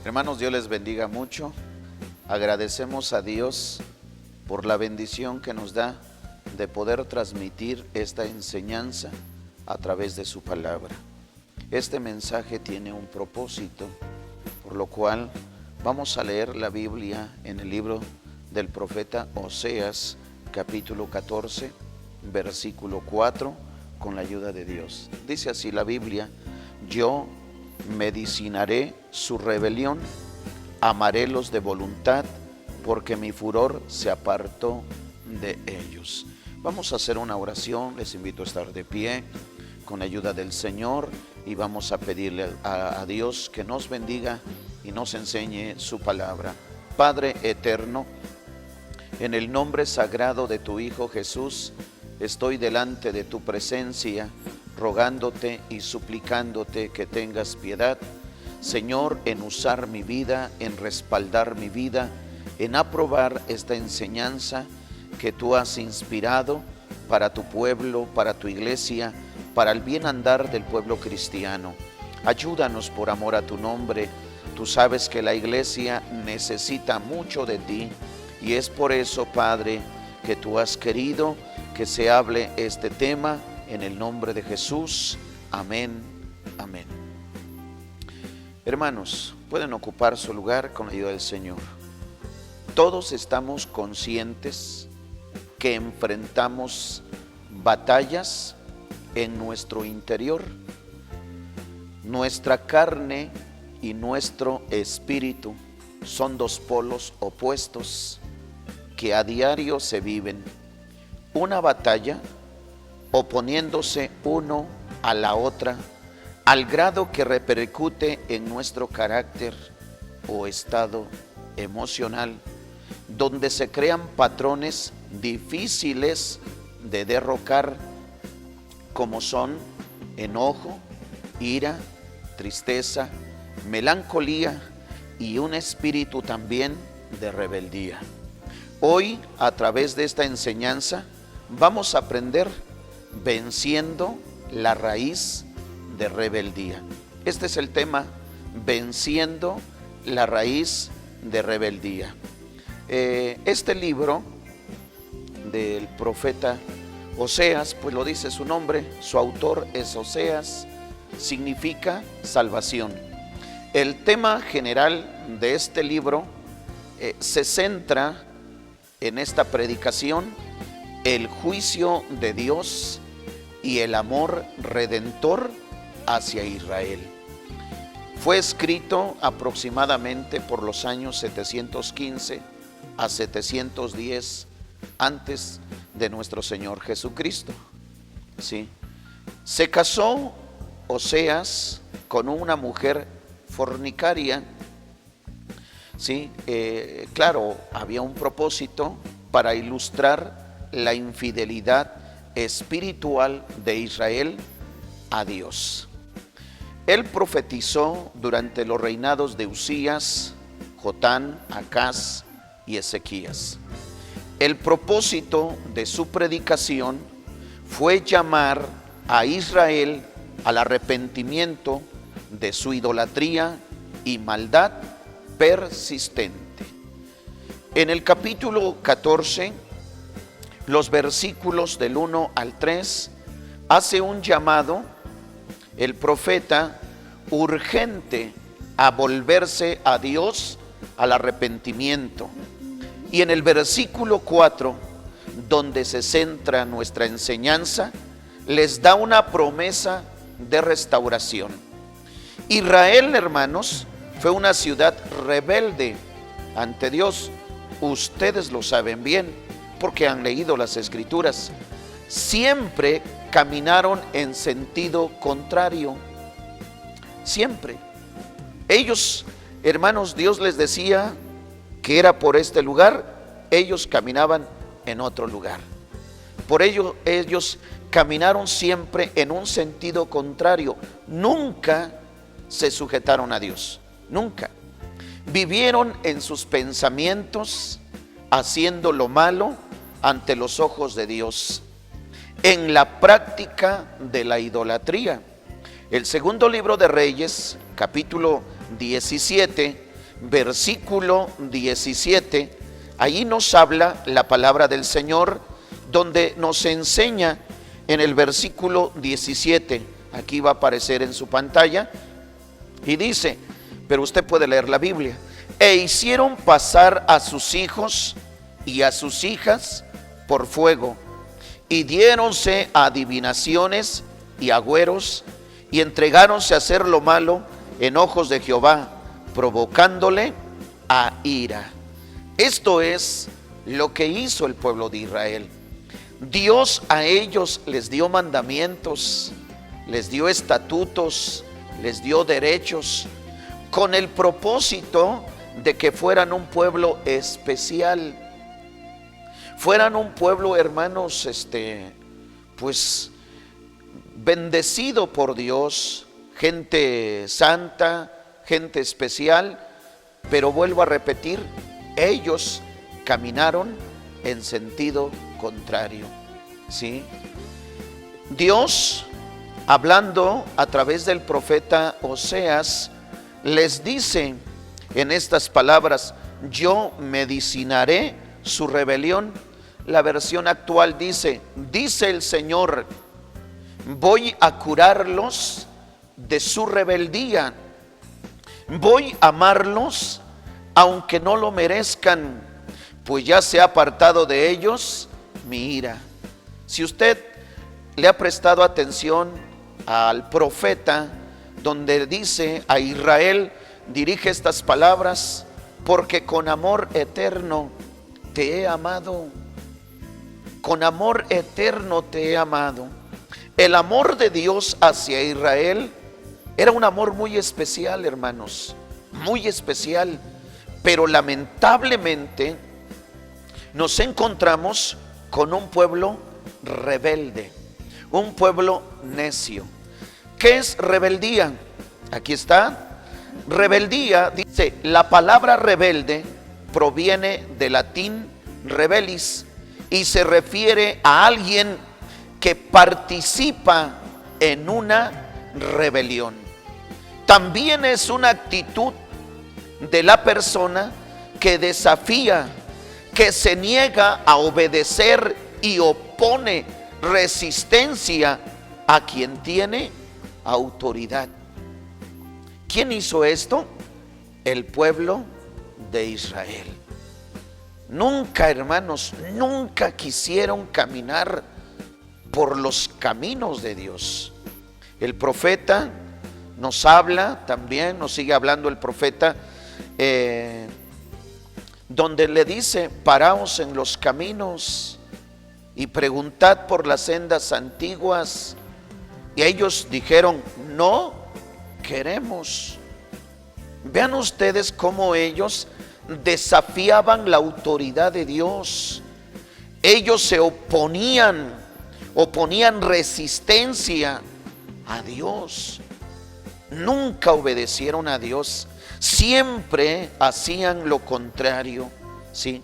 Hermanos, Dios les bendiga mucho. Agradecemos a Dios por la bendición que nos da de poder transmitir esta enseñanza a través de su palabra. Este mensaje tiene un propósito, por lo cual vamos a leer la Biblia en el libro del profeta Oseas, capítulo 14, versículo 4, con la ayuda de Dios. Dice así la Biblia: yo medicinaré su rebelión, amarélos de voluntad, porque mi furor se apartó de ellos. Vamos a hacer una oración. Les invito a estar de pie con la ayuda del Señor y vamos a pedirle a Dios que nos bendiga y nos enseñe su palabra. Padre eterno, en el nombre sagrado de tu Hijo Jesús, estoy delante de tu presencia, rogándote y suplicándote que tengas piedad, Señor, en usar mi vida, en respaldar mi vida, en aprobar esta enseñanza que tú has inspirado para tu pueblo, para tu iglesia, para el bien andar del pueblo cristiano. Ayúdanos por amor a tu nombre. Tú sabes que la iglesia necesita mucho de ti y es por eso, Padre, que tú has querido que se hable este tema en el nombre de Jesús. Amén, amén. Hermanos, pueden ocupar su lugar con la ayuda del Señor. Todos estamos conscientes que enfrentamos batallas en nuestro interior. Nuestra carne y nuestro espíritu son dos polos opuestos que a diario se viven. Una batalla oponiéndose uno a la otra, al grado que repercute en nuestro carácter o estado emocional, donde se crean patrones difíciles de derrocar, como son enojo, ira, tristeza, melancolía y un espíritu también de rebeldía. Hoy, a través de esta enseñanza, vamos a aprender venciendo la raíz de rebeldía. Este es el tema, venciendo la raíz de rebeldía. Este libro del profeta Oseas, pues lo dice su nombre, su autor es Oseas, significa salvación. El tema general de este libro se centra en esta predicación: el juicio de Dios y el amor redentor hacia Israel. Fue escrito aproximadamente por los años 715 a 710 antes de nuestro Señor Jesucristo. ¿Sí? Se casó Oseas con una mujer fornicaria. ¿Sí? Claro, había un propósito para ilustrar la infidelidad espiritual de Israel a Dios. Él profetizó durante los reinados de Usías, Jotán, Acaz y Ezequías. El propósito de su predicación fue llamar a Israel al arrepentimiento de su idolatría y maldad persistente. En el capítulo 14, los versículos del 1 al 3, hace un llamado el profeta urgente a volverse a Dios, al arrepentimiento. Y en el versículo 4, donde se centra nuestra enseñanza, les da una promesa de restauración. Israel, hermanos, fue una ciudad rebelde ante Dios. Ustedes lo saben bien porque han leído las Escrituras. Siempre caminaron en sentido contrario. Siempre. Ellos, hermanos, Dios les decía que era por este lugar, ellos caminaban en otro lugar. Por ello, ellos caminaron siempre en un sentido contrario. Nunca se sujetaron a Dios. Nunca. Vivieron en sus pensamientos, haciendo lo malo ante los ojos de Dios, en la práctica de la idolatría. El segundo libro de Reyes, capítulo 17, versículo 17, allí nos habla la palabra del Señor, donde nos enseña en el versículo 17, aquí va a aparecer en su pantalla, y dice, pero usted puede leer la Biblia: e hicieron pasar a sus hijos y a sus hijas por fuego, y diéronse a adivinaciones y agüeros, y entregáronse a hacer lo malo en ojos de Jehová, provocándole a ira. Esto es lo que hizo el pueblo de Israel. Dios a ellos les dio mandamientos, les dio estatutos, les dio derechos, con el propósito de que fueran un pueblo especial, fueran un pueblo, hermanos, pues bendecido por Dios, gente santa, gente especial. Pero vuelvo a repetir, ellos caminaron en sentido contrario, ¿sí? Dios, hablando a través del profeta Oseas, les dice en estas palabras: yo medicinaré su rebelión. La versión actual dice el Señor, voy a curarlos de su rebeldía, voy a amarlos aunque no lo merezcan, pues ya se ha apartado de ellos mi ira. Si usted le ha prestado atención al profeta, donde dice a Israel, dirige estas palabras: porque con amor eterno te he amado. Con amor eterno te he amado. El amor de Dios hacia Israel era un amor muy especial, hermanos, muy especial. Pero lamentablemente nos encontramos con un pueblo rebelde, un pueblo necio. ¿Qué es rebeldía? Aquí está. Rebeldía, dice, la palabra rebelde proviene del latín rebellis y se refiere a alguien que participa en una rebelión. También es una actitud de la persona que desafía, que se niega a obedecer y opone resistencia a quien tiene autoridad. ¿Quién hizo esto? El pueblo de Israel. Nunca, hermanos, nunca quisieron caminar por los caminos de Dios. El profeta nos habla también, nos sigue hablando el profeta, donde le dice: paraos en los caminos y preguntad por las sendas antiguas. Y ellos dijeron: no queremos. Vean ustedes cómo ellos desafiaban la autoridad de Dios. Ellos se oponían resistencia a Dios. Nunca obedecieron a Dios, siempre hacían lo contrario, ¿sí?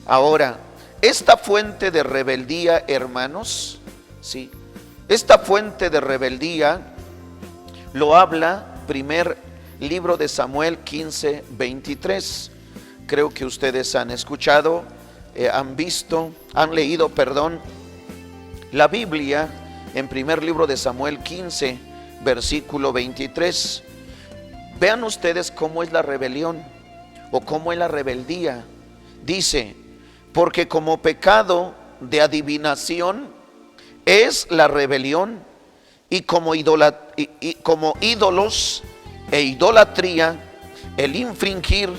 Ahora, esta fuente de rebeldía, hermanos, ¿sí? Esta fuente de rebeldía lo habla primer libro de Samuel 15:23. Creo que ustedes han escuchado, han leído la Biblia en primer libro de Samuel 15, versículo 23. Vean ustedes cómo es la rebelión o cómo es la rebeldía. Dice: porque como pecado de adivinación es la rebelión, y como ídolos e idolatría el infringir,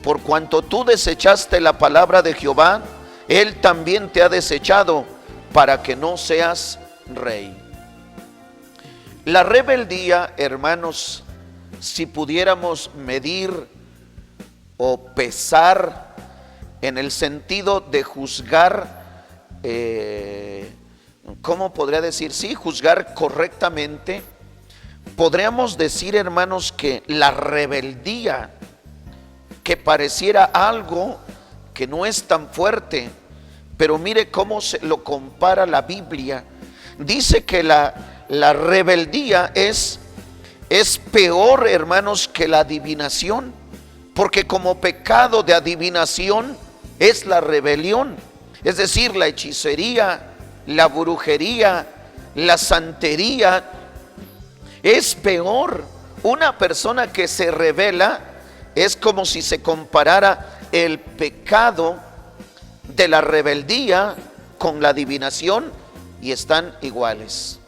por cuanto tú desechaste la palabra de Jehová, él también te ha desechado para que no seas rey. La rebeldía, hermanos, si pudiéramos medir o pesar en el sentido de juzgar, ¿cómo podría decir? Sí, juzgar correctamente, podríamos decir, hermanos, que la rebeldía, que pareciera algo que no es tan fuerte, pero mire cómo se lo compara la Biblia. Dice que la rebeldía es peor, hermanos, que la adivinación. porque como pecado de adivinación es la rebelión, es decir, la hechicería, la brujería, la santería. Es peor, una persona que se revela es como si se comparara el pecado de la rebeldía con la adivinación y están iguales.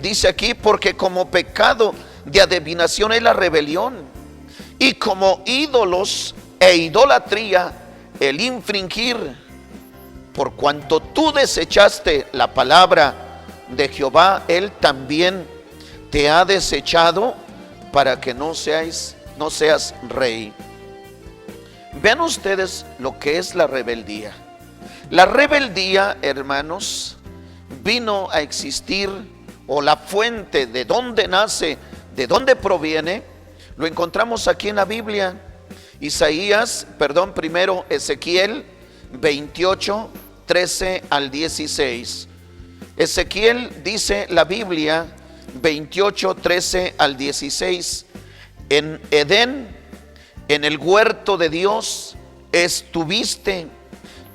Dice aquí, porque como pecado de adivinación es la rebelión, y como ídolos e idolatría el infringir, por cuanto tú desechaste la palabra de Jehová, Él también te ha desechado para que no seas rey. Vean ustedes lo que es la rebeldía. La rebeldía, hermanos, vino a existir, o la fuente de dónde nace, de dónde proviene, lo encontramos aquí en la Biblia. Primero Ezequiel 28, 13 al 16. Ezequiel, dice la Biblia, 28, 13 al 16. En Edén, en el huerto de Dios, estuviste.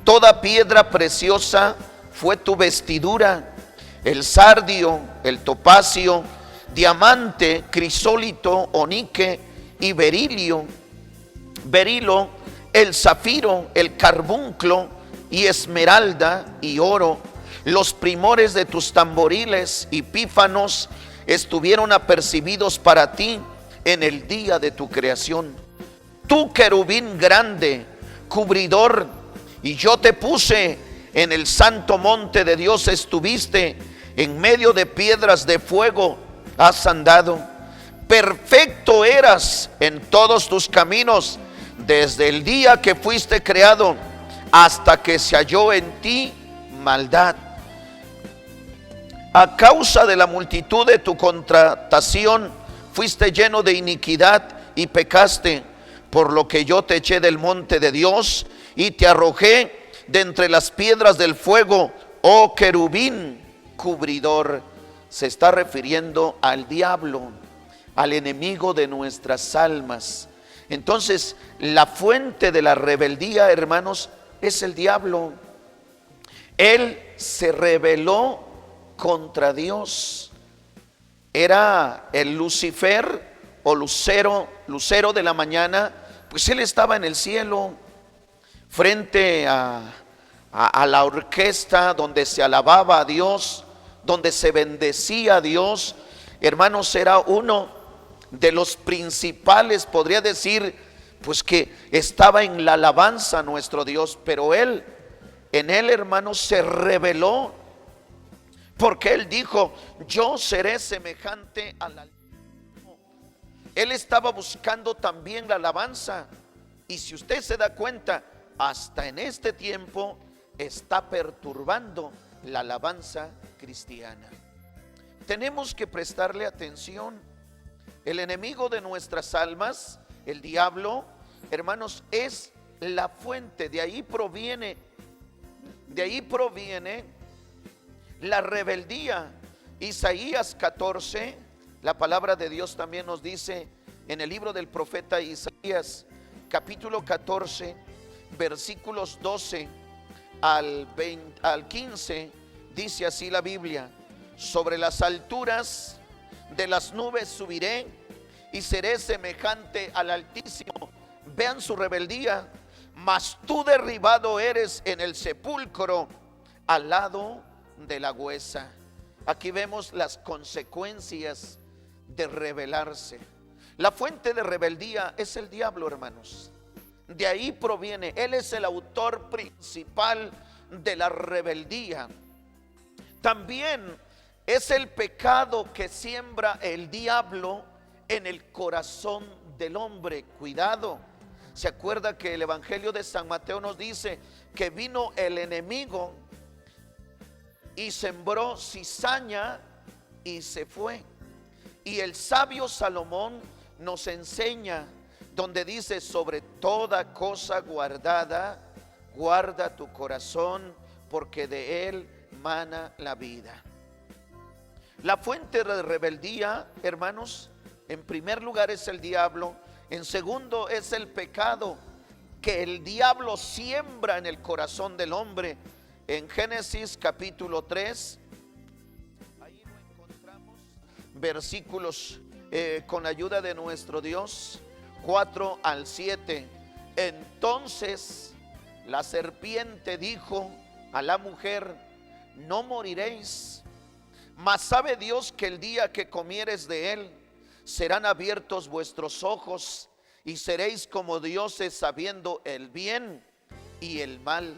Toda piedra preciosa fue tu vestidura: el sardio, el topacio, diamante, crisólito, onique y berilo, el zafiro, el carbunclo y esmeralda y oro. Los primores de tus tamboriles y pífanos estuvieron apercibidos para ti en el día de tu creación. Tú, querubín grande, cubridor, y yo te puse en el santo monte de Dios, estuviste en medio de piedras de fuego, has andado. Perfecto eras en todos tus caminos, desde el día que fuiste creado hasta que se halló en ti maldad. A causa de la multitud de tu contratación fuiste lleno de iniquidad y pecaste, por lo que yo te eché del monte de Dios y te arrojé de entre las piedras del fuego, oh querubín cubridor. Se está refiriendo al diablo, al enemigo de nuestras almas. Entonces, la fuente de la rebeldía, hermanos, es el diablo. Él se rebeló contra Dios. Era el Lucifer o lucero de la mañana, pues él estaba en el cielo, frente a la orquesta donde se alababa a Dios, donde se bendecía a Dios. Hermanos, era uno de los principales, podría decir, pues que estaba en la alabanza a nuestro Dios. Pero en él, hermanos, se rebeló, porque él dijo: yo seré semejante al Altísimo. Él estaba buscando también la alabanza, y si usted se da cuenta, hasta en este tiempo está perturbando la alabanza cristiana. Tenemos que prestarle atención. El enemigo de nuestras almas, el diablo, hermanos, es la fuente. De ahí proviene la rebeldía. Isaías 14, la palabra de Dios también nos dice en el libro del profeta Isaías, capítulo 14, versículos 12 al 15, dice así la Biblia: sobre las alturas de las nubes subiré y seré semejante al Altísimo. Vean su rebeldía. Mas tú derribado eres en el sepulcro, al lado de la huesa. Aquí vemos las consecuencias de rebelarse. La fuente de rebeldía es el diablo, hermanos. De ahí proviene. Él es el autor principal de la rebeldía. También es el pecado que siembra el diablo en el corazón del hombre. Cuidado. ¿Se acuerda que el Evangelio de San Mateo nos dice que vino el enemigo y sembró cizaña y se fue? Y el sabio Salomón nos enseña, donde dice: sobre toda cosa guardada, guarda tu corazón, porque de él mana la vida. La fuente de rebeldía, hermanos, en primer lugar es el diablo. En segundo, es el pecado que el diablo siembra en el corazón del hombre. En Génesis capítulo 3, ahí lo encontramos, versículos con ayuda de nuestro Dios, 4 al 7. Entonces la serpiente dijo a la mujer: no moriréis, mas sabe Dios que el día que comieres de él, serán abiertos vuestros ojos y seréis como dioses, sabiendo el bien y el mal.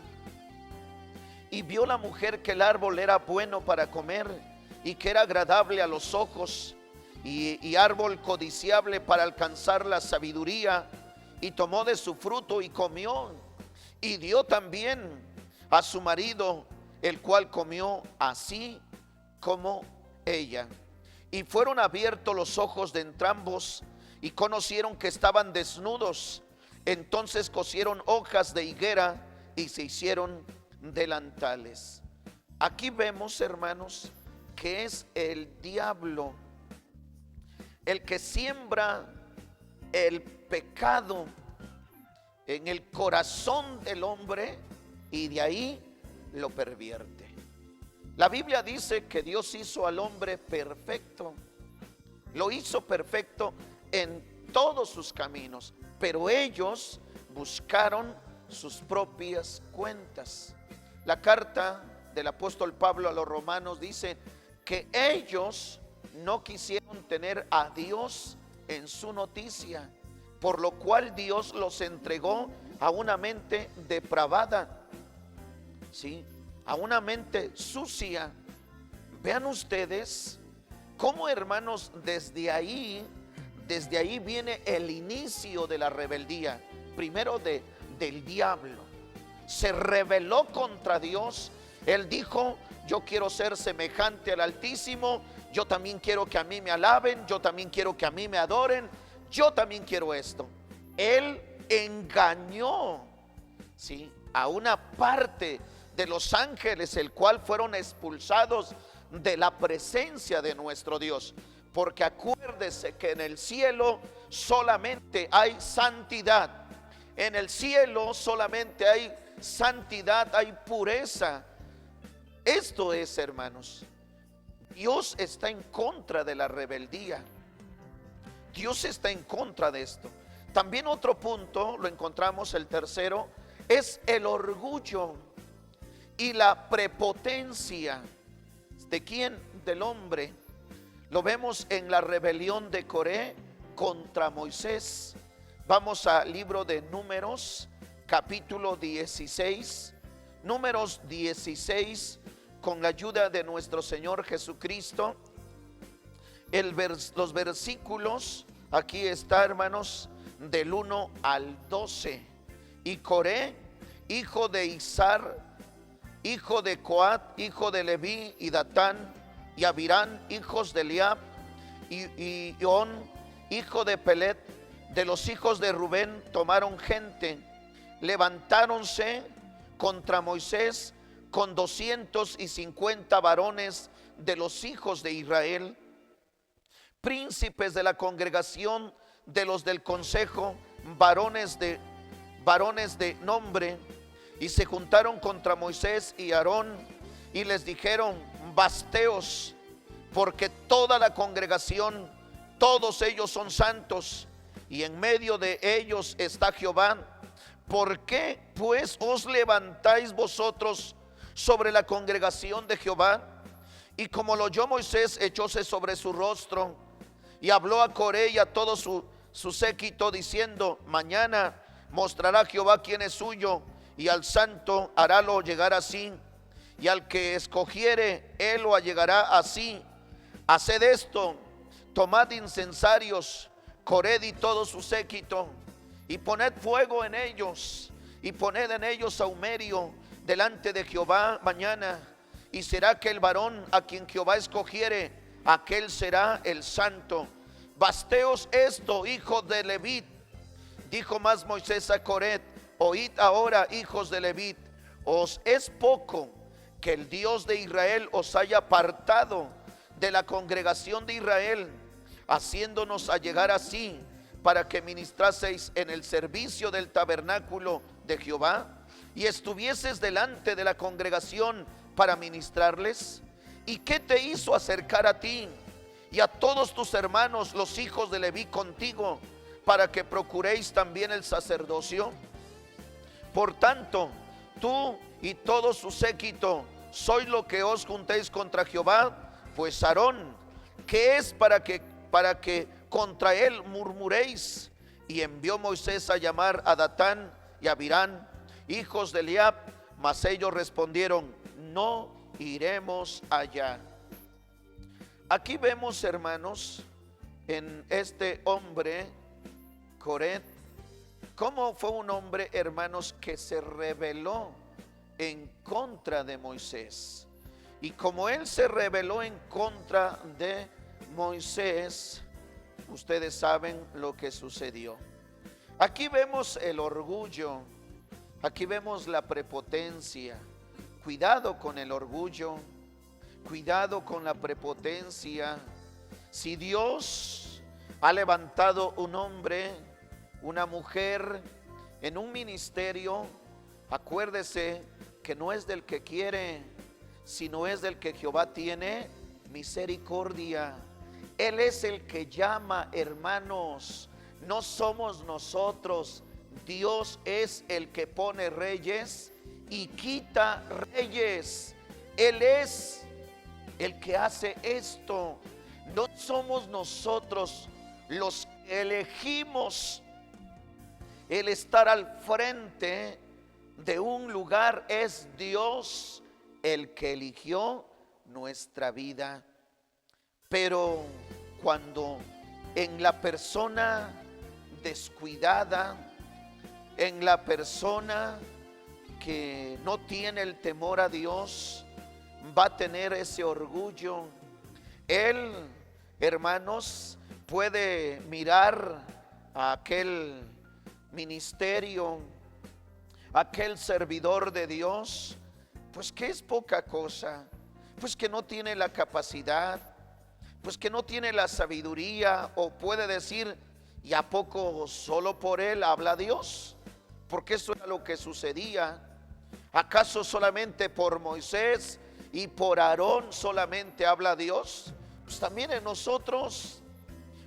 Y vio la mujer que el árbol era bueno para comer y que era agradable a los ojos y árbol codiciable para alcanzar la sabiduría, y tomó de su fruto y comió, y dio también a su marido, el cual comió así como ella. Y fueron abiertos los ojos de entrambos y conocieron que estaban desnudos. Entonces cosieron hojas de higuera y se hicieron delantales. Aquí vemos, hermanos, que es el diablo el que siembra el pecado en el corazón del hombre y de ahí lo pervierte. La Biblia dice que Dios hizo al hombre perfecto, lo hizo perfecto en todos sus caminos, pero ellos buscaron sus propias cuentas. La carta del apóstol Pablo a los romanos dice que ellos no quisieron tener a Dios en su noticia, por lo cual Dios los entregó a una mente depravada, ¿sí?, a una mente sucia. Vean ustedes cómo, hermanos, desde ahí viene el inicio de la rebeldía. Primero del diablo. Se rebeló contra Dios. Él dijo: yo quiero ser semejante al Altísimo, yo también quiero que a mí me alaben, yo también quiero que a mí me adoren, yo también quiero esto. Él engañó, ¿sí?, a una parte de los ángeles, el cual fueron expulsados de la presencia de nuestro Dios. Porque acuérdese que en el cielo solamente hay santidad. En el cielo solamente hay santidad, hay pureza. Esto es, hermanos, Dios está en contra de la rebeldía. Dios está en contra de esto. También otro punto, lo encontramos, el tercero, es el orgullo y la prepotencia. ¿De quién? Del hombre. Lo vemos en la rebelión de Coré contra Moisés. Vamos al libro de Números, capítulo 16. Números 16, con la ayuda de nuestro Señor Jesucristo. Los versículos, aquí está, hermanos, del 1 al 12. Y Coré, hijo de Izar, hijo de Coat, hijo de Leví, y Datán y Abirán, hijos de Eliab, y On, hijo de Pelet, de los hijos de Rubén, tomaron gente, levantáronse contra Moisés con 250 varones de los hijos de Israel, príncipes de la congregación, de los del consejo, varones de nombre. Y se juntaron contra Moisés y Aarón y les dijeron: basteos, porque toda la congregación, todos ellos son santos, y en medio de ellos está Jehová. ¿Por qué pues os levantáis vosotros sobre la congregación de Jehová? Y como lo oyó Moisés, echóse sobre su rostro y habló a Coré y a todo su séquito, diciendo: mañana mostrará Jehová quién es suyo, y al santo harálo llegar así, y al que escogiere él lo allegará así. Haced esto: tomad incensarios, Coré y todo su séquito, y poned fuego en ellos, y poned en ellos sahumerio delante de Jehová mañana, y será que el varón a quien Jehová escogiere, aquel será el santo. Basteos esto, hijos de Leví. Dijo más Moisés a Coré: oíd ahora, hijos de Leví, os es poco que el Dios de Israel os haya apartado de la congregación de Israel, haciéndonos allegar así, para que ministraseis en el servicio del tabernáculo de Jehová y estuvieses delante de la congregación para ministrarles? ¿Y qué te hizo acercar a ti y a todos tus hermanos, los hijos de Leví, contigo, para que procuréis también el sacerdocio? Por tanto, tú y todo su séquito sois lo que os juntéis contra Jehová, pues Aarón, ¿qué es para que contra él murmuréis? Y envió Moisés a llamar a Datán y a Abirán, hijos de Eliab, mas ellos respondieron: no iremos allá. Aquí vemos, hermanos, en este hombre, Coré, cómo fue un hombre, hermanos, que se rebeló en contra de Moisés. Y como él se rebeló en contra de Moisés, ustedes saben lo que sucedió. Aquí vemos el orgullo, aquí vemos la prepotencia. Cuidado con el orgullo, cuidado con la prepotencia. Si Dios ha levantado un hombre, una mujer en un ministerio, acuérdese que no es del que quiere, sino es del que Jehová tiene misericordia. Él es el que llama, hermanos, no somos nosotros. Dios es el que pone reyes y quita reyes. Él es el que hace esto. No somos nosotros los que elegimos el estar al frente de un lugar. Es Dios el que eligió nuestra vida. Pero cuando en la persona descuidada, en la persona que no tiene el temor a Dios, va a tener ese orgullo. Él, hermanos, puede mirar a aquel ministerio, aquel servidor de Dios, pues que es poca cosa, pues que no tiene la capacidad, pues que no tiene la sabiduría, o puede decir: ¿y a poco solo por él habla Dios? Porque eso era lo que sucedía. ¿Acaso solamente por Moisés y por Aarón solamente habla Dios? Pues también en nosotros.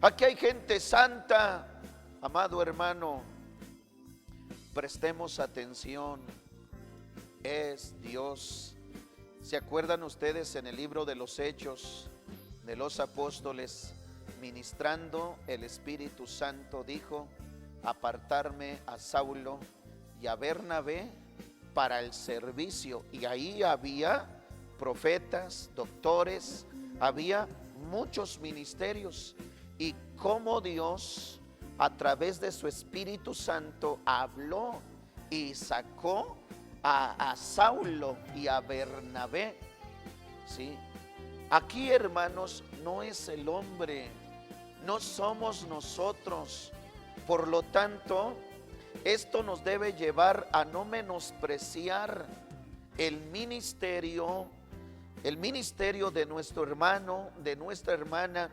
Aquí hay gente santa. Amado hermano, prestemos atención. Es Dios. ¿Se acuerdan ustedes en el libro de los Hechos de los Apóstoles? Ministrando, el Espíritu Santo dijo: apartarme a Saulo y a Bernabé para el servicio. Y ahí había profetas, doctores, había muchos ministerios. Y cómo Dios, a través de su Espíritu Santo, habló y sacó a Saulo y a Bernabé. ¿Sí? Aquí, hermanos, no es el hombre, no somos nosotros. Por lo tanto, esto nos debe llevar a no menospreciar el ministerio de nuestro hermano, de nuestra hermana.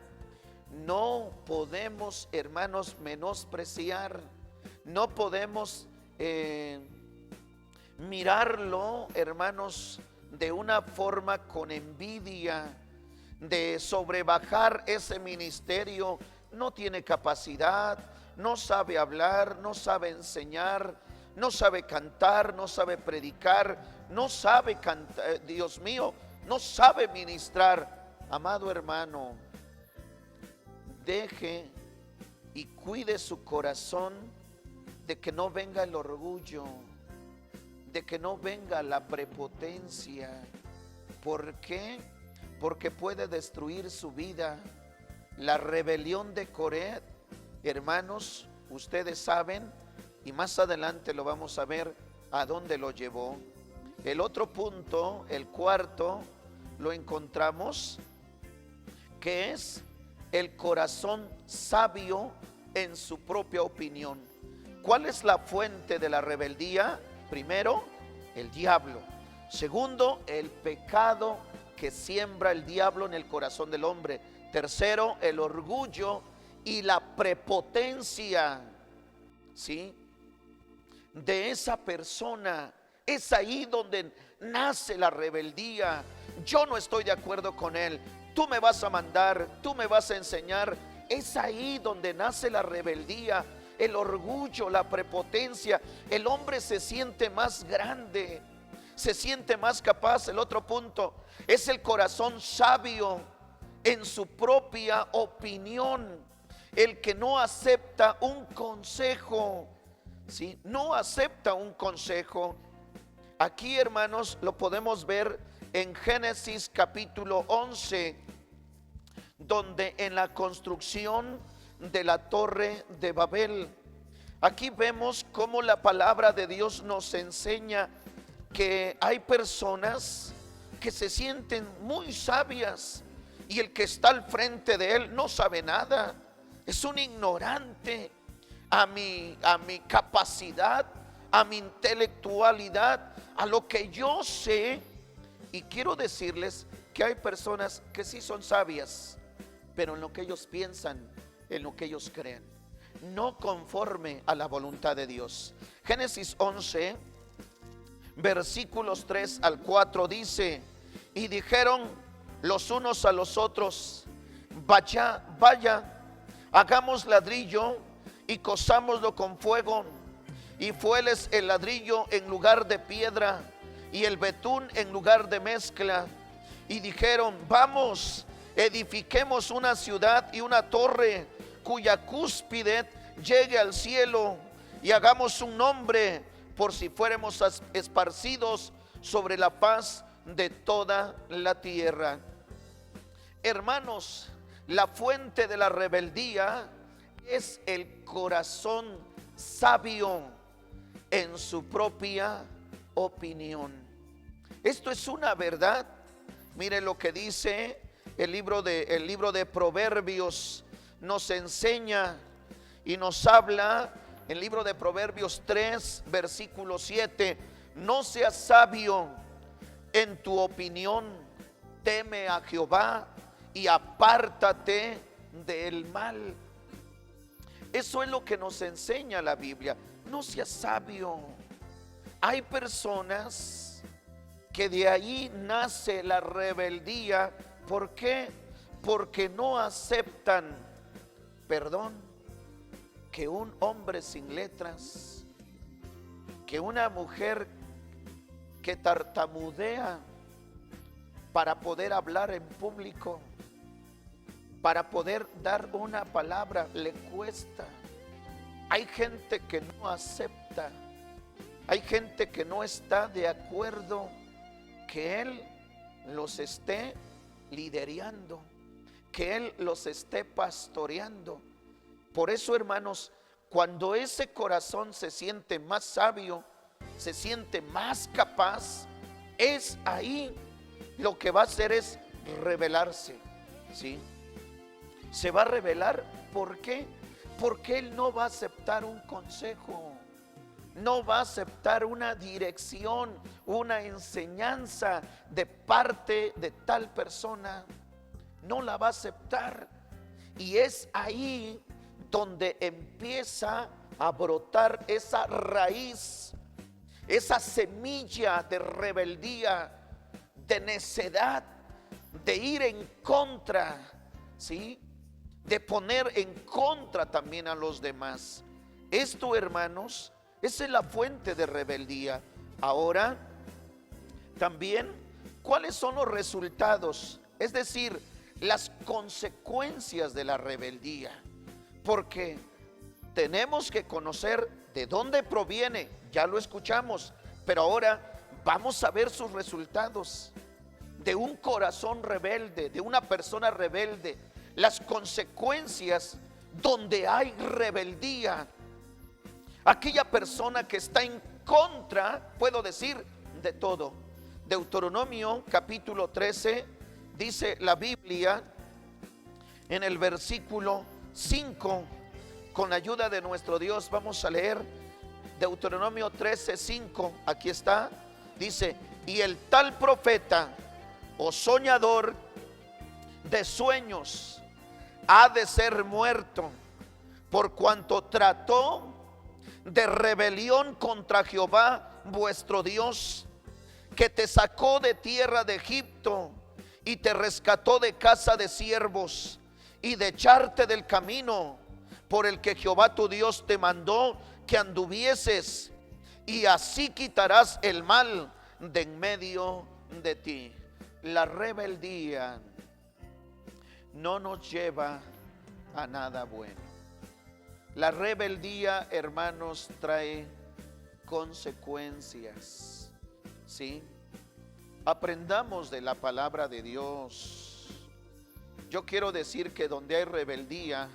No podemos, hermanos, menospreciar, no podemos mirarlo, hermanos, de una forma con envidia, de sobrebajar ese ministerio. No tiene capacidad, no sabe hablar, no sabe enseñar, no sabe cantar, no sabe predicar, no sabe cantar, Dios mío, no sabe ministrar. Amado hermano, deje y cuide su corazón de que no venga el orgullo, de que no venga la prepotencia. ¿Por qué? Porque puede destruir su vida. La rebelión de Coré, hermanos, ustedes saben, y más adelante lo vamos a ver a dónde lo llevó. El otro punto, el cuarto, lo encontramos, que es el corazón sabio en su propia opinión. ¿Cuál es la fuente de la rebeldía? Primero, el diablo. Segundo, el pecado que siembra el diablo en el corazón del hombre. Tercero, el orgullo. y la prepotencia, ¿sí?, de esa persona. Es ahí donde nace la rebeldía. Yo no estoy de acuerdo con él, tú me vas a mandar, tú me vas a enseñar. Es ahí donde nace la rebeldía, el orgullo, la prepotencia. El hombre se siente más grande, se siente más capaz. El otro punto es el corazón sabio en su propia opinión, el que no acepta un consejo, ¿sí? No acepta un consejo. Aquí, hermanos, lo podemos ver en Génesis capítulo 11, donde en la construcción de la torre de Babel, aquí vemos cómo la palabra de Dios nos enseña que hay personas que se sienten muy sabias y el que está al frente de él no sabe nada, es un ignorante a mi capacidad, a mi intelectualidad, a lo que yo sé. Y quiero decirles que hay personas que sí son sabias, pero en lo que ellos piensan, en lo que ellos creen, no conforme a la voluntad de Dios. Génesis 11, versículos 3 al 4 dice: y dijeron los unos a los otros, vaya, hagamos ladrillo y cozámoslo con fuego. Y fueles el ladrillo en lugar de piedra y el betún en lugar de mezcla. Y dijeron, vamos, edifiquemos una ciudad y una torre cuya cúspide llegue al cielo, y hagamos un nombre por si fuéramos esparcidos sobre la faz de toda la tierra. Hermanos, la fuente de la rebeldía es el corazón sabio en su propia opinión. Esto es una verdad. Mire lo que dice el libro de Proverbios. Nos enseña y nos habla el libro de Proverbios 3, versículo 7. No seas sabio en tu opinión, teme a Jehová y apártate del mal. Eso es lo que nos enseña la Biblia. No seas sabio. Hay personas que de ahí nace la rebeldía. ¿Por qué? Porque no aceptan, que un hombre sin letras, que una mujer que tartamudea para poder hablar en público, para poder dar una palabra, le cuesta. Hay gente que no acepta, hay gente que no está de acuerdo que él los esté liderando, que él los esté pastoreando. Por eso, hermanos, cuando ese corazón se siente más sabio, se siente más capaz, es ahí lo que va a hacer es rebelarse, ¿sí? Se va a rebelar. ¿Por qué? Porque él no va a aceptar un consejo, no va a aceptar una dirección, una enseñanza de parte de tal persona. No la va a aceptar. Y es ahí donde empieza a brotar esa raíz, esa semilla de rebeldía, de necedad, de ir en contra, ¿sí?, de poner en contra también a los demás. Esto, hermanos, esa es la fuente de rebeldía. Ahora, también, ¿cuáles son los resultados? Es decir, las consecuencias de la rebeldía. Porque tenemos que conocer de dónde proviene, ya lo escuchamos, pero ahora vamos a ver sus resultados. De un corazón rebelde, de una persona rebelde, las consecuencias donde hay rebeldía. Aquella persona que está en contra, puedo decir, de todo. Deuteronomio capítulo 13, dice la Biblia en el versículo 5, con la ayuda de nuestro Dios, vamos a leer Deuteronomio 13, 5, aquí está, dice, y el tal profeta o soñador de sueños ha de ser muerto, por cuanto trató de rebelión contra Jehová vuestro Dios, que te sacó de tierra de Egipto y te rescató de casa de siervos y de echarte del camino por el que Jehová tu Dios te mandó que anduvieses, y así quitarás el mal de en medio de ti. La rebeldía no nos lleva a nada bueno. La rebeldía, hermanos, trae consecuencias, ¿sí? Aprendamos de la palabra de Dios. Yo quiero decir que donde hay rebeldía,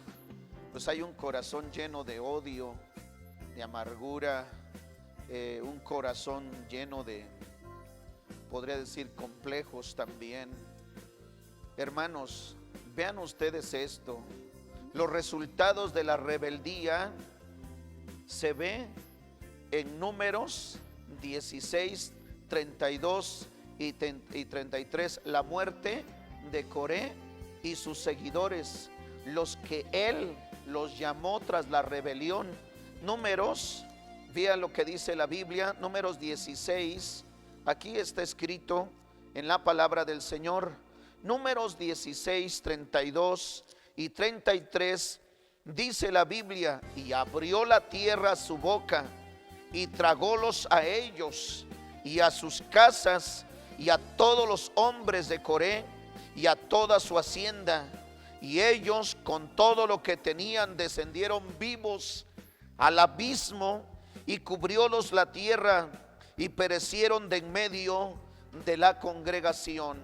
pues hay un corazón lleno de odio, de amargura, un corazón lleno de, podría decir, complejos también. Hermanos, vean ustedes esto. Los resultados de la rebeldía se ve en Números 16, 32 y 33. La muerte de Coré y sus seguidores, los que él los llamó tras la rebelión. Números, vean lo que dice la Biblia, Números 16, aquí está escrito en la palabra del Señor. Números 16, 32 y 33, dice la Biblia: y abrió la tierra su boca y tragólos a ellos y a sus casas y a todos los hombres de Coré y a toda su hacienda, y ellos con todo lo que tenían descendieron vivos al abismo, y cubriólos la tierra y perecieron de en medio de la congregación.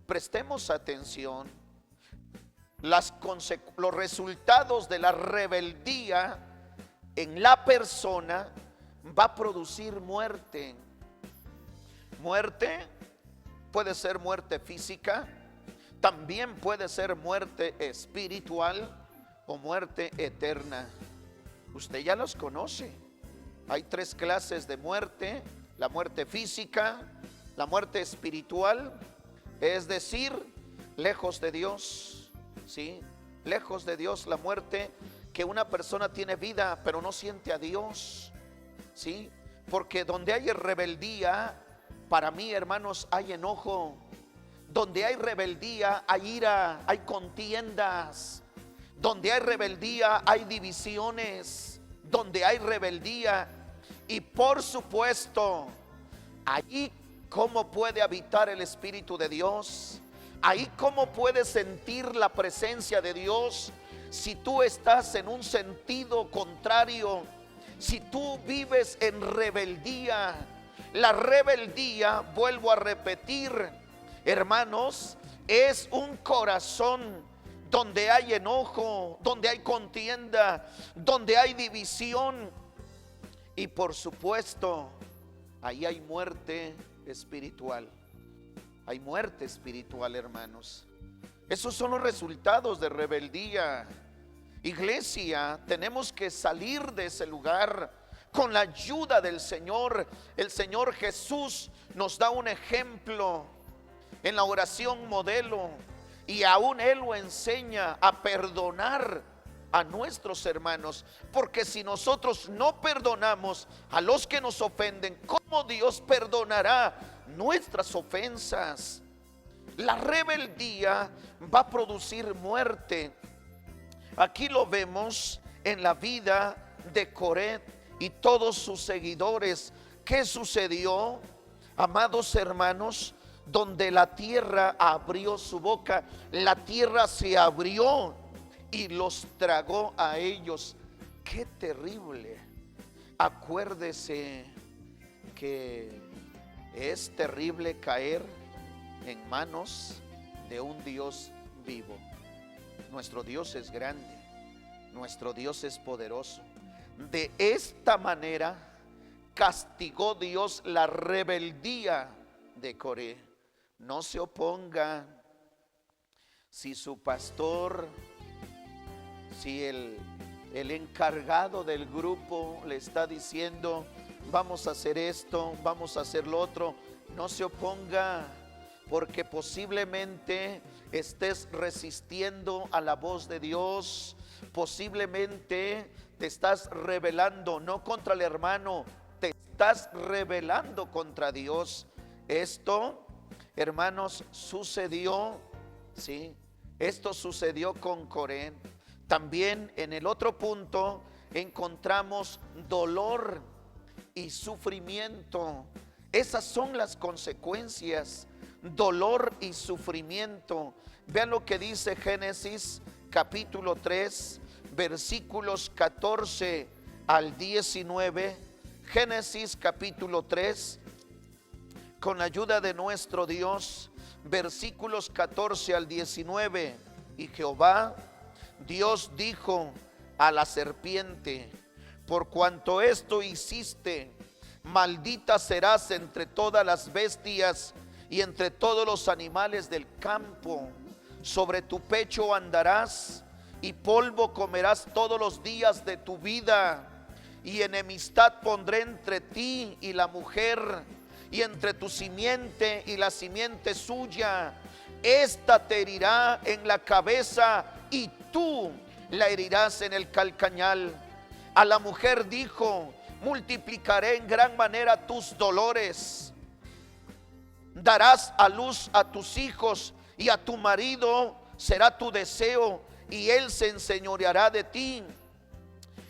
Prestemos atención. Los resultados de la rebeldía en la persona va a producir muerte. Muerte puede ser muerte física, también puede ser muerte espiritual o muerte eterna. Usted ya los conoce. Hay tres clases de muerte: la muerte física, la muerte espiritual, es decir, lejos de Dios. ¿Sí? Lejos de Dios, la muerte que una persona tiene vida pero no siente a Dios, ¿sí? Porque donde hay rebeldía, para mí, hermanos, hay enojo. Donde hay rebeldía hay ira, hay contiendas. Donde hay rebeldía hay divisiones. Donde hay rebeldía, y por supuesto, allí cómo puede habitar el Espíritu de Dios. Ahí cómo puedes sentir la presencia de Dios si tú estás en un sentido contrario, si tú vives en rebeldía. La rebeldía, vuelvo a repetir, hermanos, es un corazón donde hay enojo, donde hay contienda, donde hay división, y por supuesto, ahí hay muerte espiritual. Hay muerte espiritual, hermanos. Esos son los resultados de rebeldía. Iglesia, tenemos que salir de ese lugar con la ayuda del Señor. El Señor Jesús nos da un ejemplo en la oración modelo, y aún Él lo enseña a perdonar a nuestros hermanos, porque si nosotros no perdonamos a los que nos ofenden, ¿cómo Dios perdonará nuestras ofensas? La rebeldía va a producir muerte. Aquí lo vemos en la vida de Coré y todos sus seguidores. ¿Qué sucedió, amados hermanos? Donde la tierra abrió su boca, la tierra se abrió y los tragó a ellos. ¡Qué terrible! Acuérdese que es terrible caer en manos de un Dios vivo. Nuestro Dios es grande, nuestro Dios es poderoso. De esta manera castigó Dios la rebeldía de Coré. No se oponga. Si su pastor, si el encargado del grupo le está diciendo: vamos a hacer esto, vamos a hacer lo otro, no se oponga, porque posiblemente estés resistiendo a la voz de Dios, posiblemente te estás rebelando, no contra el hermano, te estás rebelando contra Dios. Esto, hermanos, sucedió, ¿sí? Esto sucedió con Coré. También en el otro punto encontramos dolor y sufrimiento. Esas son las consecuencias, dolor y sufrimiento. Vean lo que dice Génesis capítulo 3, versículos 14 al 19. Génesis capítulo 3, con la ayuda de nuestro Dios, versículos 14 al 19. Y Jehová, Dios, dijo a la serpiente: por cuanto esto hiciste, maldita serás entre todas las bestias y entre todos los animales del campo. Sobre tu pecho andarás y polvo comerás todos los días de tu vida. Y enemistad pondré entre ti y la mujer, y entre tu simiente y la simiente suya. Esta te herirá en la cabeza y tú la herirás en el calcañal. A la mujer dijo: multiplicaré en gran manera tus dolores. Darás a luz a tus hijos, y a tu marido será tu deseo, y él se enseñoreará de ti.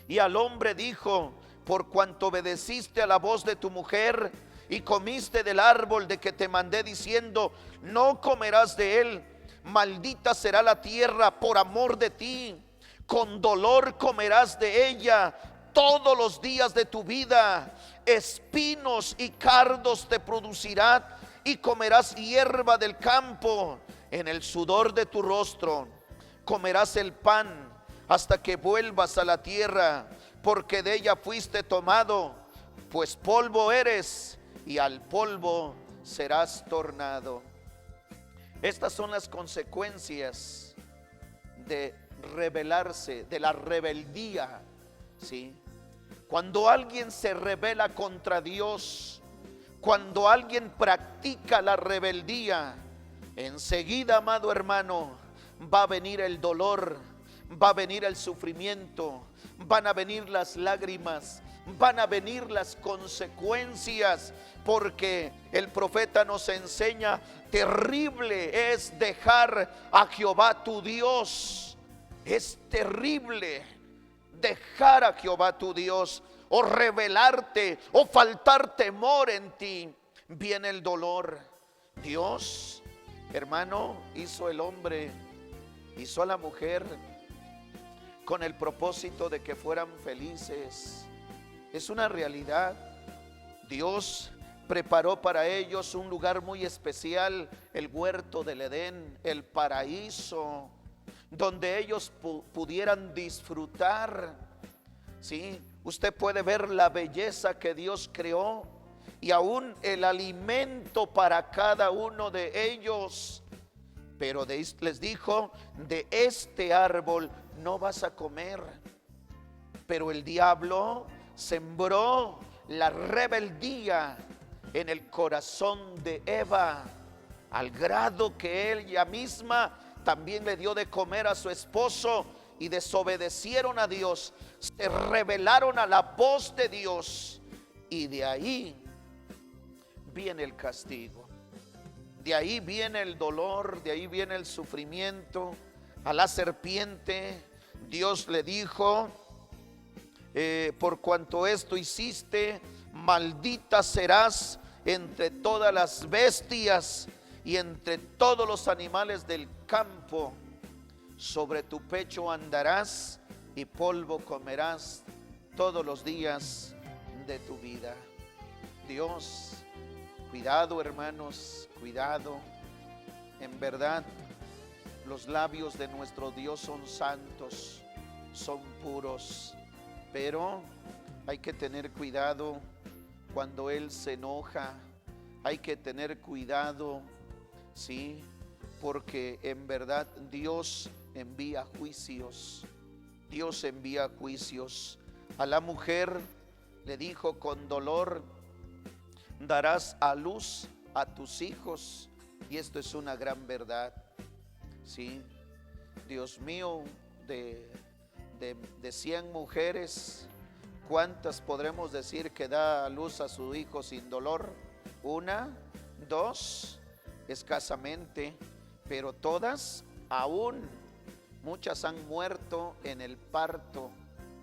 Y al hombre dijo: por cuanto obedeciste a la voz de tu mujer y comiste del árbol de que te mandé diciendo: no comerás de él, maldita será la tierra por amor de ti. Con dolor comerás de ella todos los días de tu vida. Espinos y cardos te producirá, y comerás hierba del campo. En el sudor de tu rostro comerás el pan hasta que vuelvas a la tierra, porque de ella fuiste tomado, pues polvo eres y al polvo serás tornado. Estas son las consecuencias de rebelarse, de la rebeldía, ¿sí? Cuando alguien se rebela contra Dios, cuando alguien practica la rebeldía, enseguida, amado hermano, va a venir el dolor, va a venir el sufrimiento, van a venir las lágrimas, van a venir las consecuencias, porque el profeta nos enseña: terrible es dejar a Jehová tu Dios. Es terrible dejar a Jehová tu Dios, o rebelarte, o faltar temor en ti. Viene el dolor. Dios, hermano, hizo el hombre, hizo a la mujer con el propósito de que fueran felices. Es una realidad. Dios preparó para ellos un lugar muy especial, el huerto del Edén, el paraíso, donde ellos pudieran disfrutar. ¿Sí? Usted puede ver la belleza que Dios creó, y aún el alimento para cada uno de ellos. Pero les dijo: de este árbol no vas a comer. Pero el diablo sembró la rebeldía en el corazón de Eva, al grado que ella misma también le dio de comer a su esposo, y desobedecieron a Dios, se rebelaron a la voz de Dios, y de ahí viene el castigo, de ahí viene el dolor, de ahí viene el sufrimiento. A la serpiente Dios le dijo: por cuanto esto hiciste, maldita serás entre todas las bestias y entre todos los animales del campo. Sobre tu pecho andarás y polvo comerás todos los días de tu vida. Dios, cuidado, hermanos, cuidado. En verdad, los labios de nuestro Dios son santos, son puros, pero hay que tener cuidado cuando Él se enoja. Hay que tener cuidado, ¿sí? Porque en verdad Dios envía juicios. Dios envía juicios. A la mujer le dijo: con dolor darás a luz a tus hijos, Y esto es una gran verdad, ¿sí? Dios mío, de 100 mujeres, ¿cuántas podremos decir que da a luz a su hijo sin dolor? Una, dos, escasamente, pero todas aún, muchas han muerto en el parto,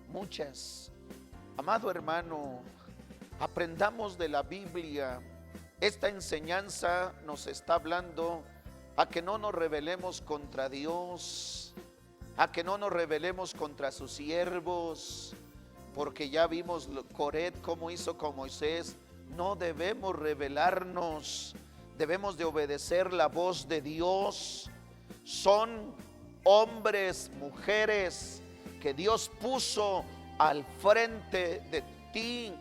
muchas. Amado hermano, aprendamos de la Biblia. Esta enseñanza nos está hablando a que no nos rebelemos contra Dios, a que no nos rebelemos contra sus siervos, porque ya vimos Coret cómo hizo con Moisés. No debemos rebelarnos, debemos de obedecer la voz de Dios. Son hombres, mujeres que Dios puso al frente de ti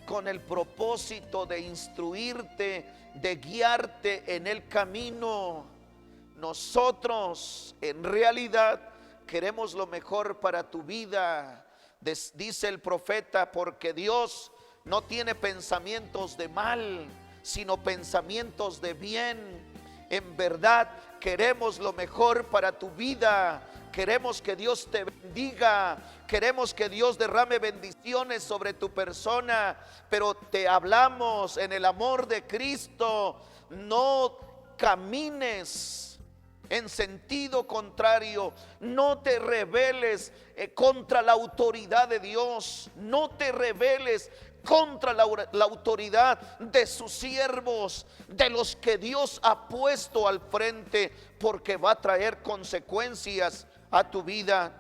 con el propósito de instruirte, de guiarte en el camino. Nosotros en realidad queremos lo mejor para tu vida. Dice el profeta, porque Dios no tiene pensamientos de mal, sino pensamientos de bien. En verdad queremos lo mejor para tu vida. Queremos que Dios te bendiga, queremos que Dios derrame bendiciones sobre tu persona, pero te hablamos en el amor de Cristo. No camines en sentido contrario, no te rebeles contra la autoridad de Dios, no te rebeles contra la autoridad de sus siervos, de los que Dios ha puesto al frente, porque va a traer consecuencias a tu vida,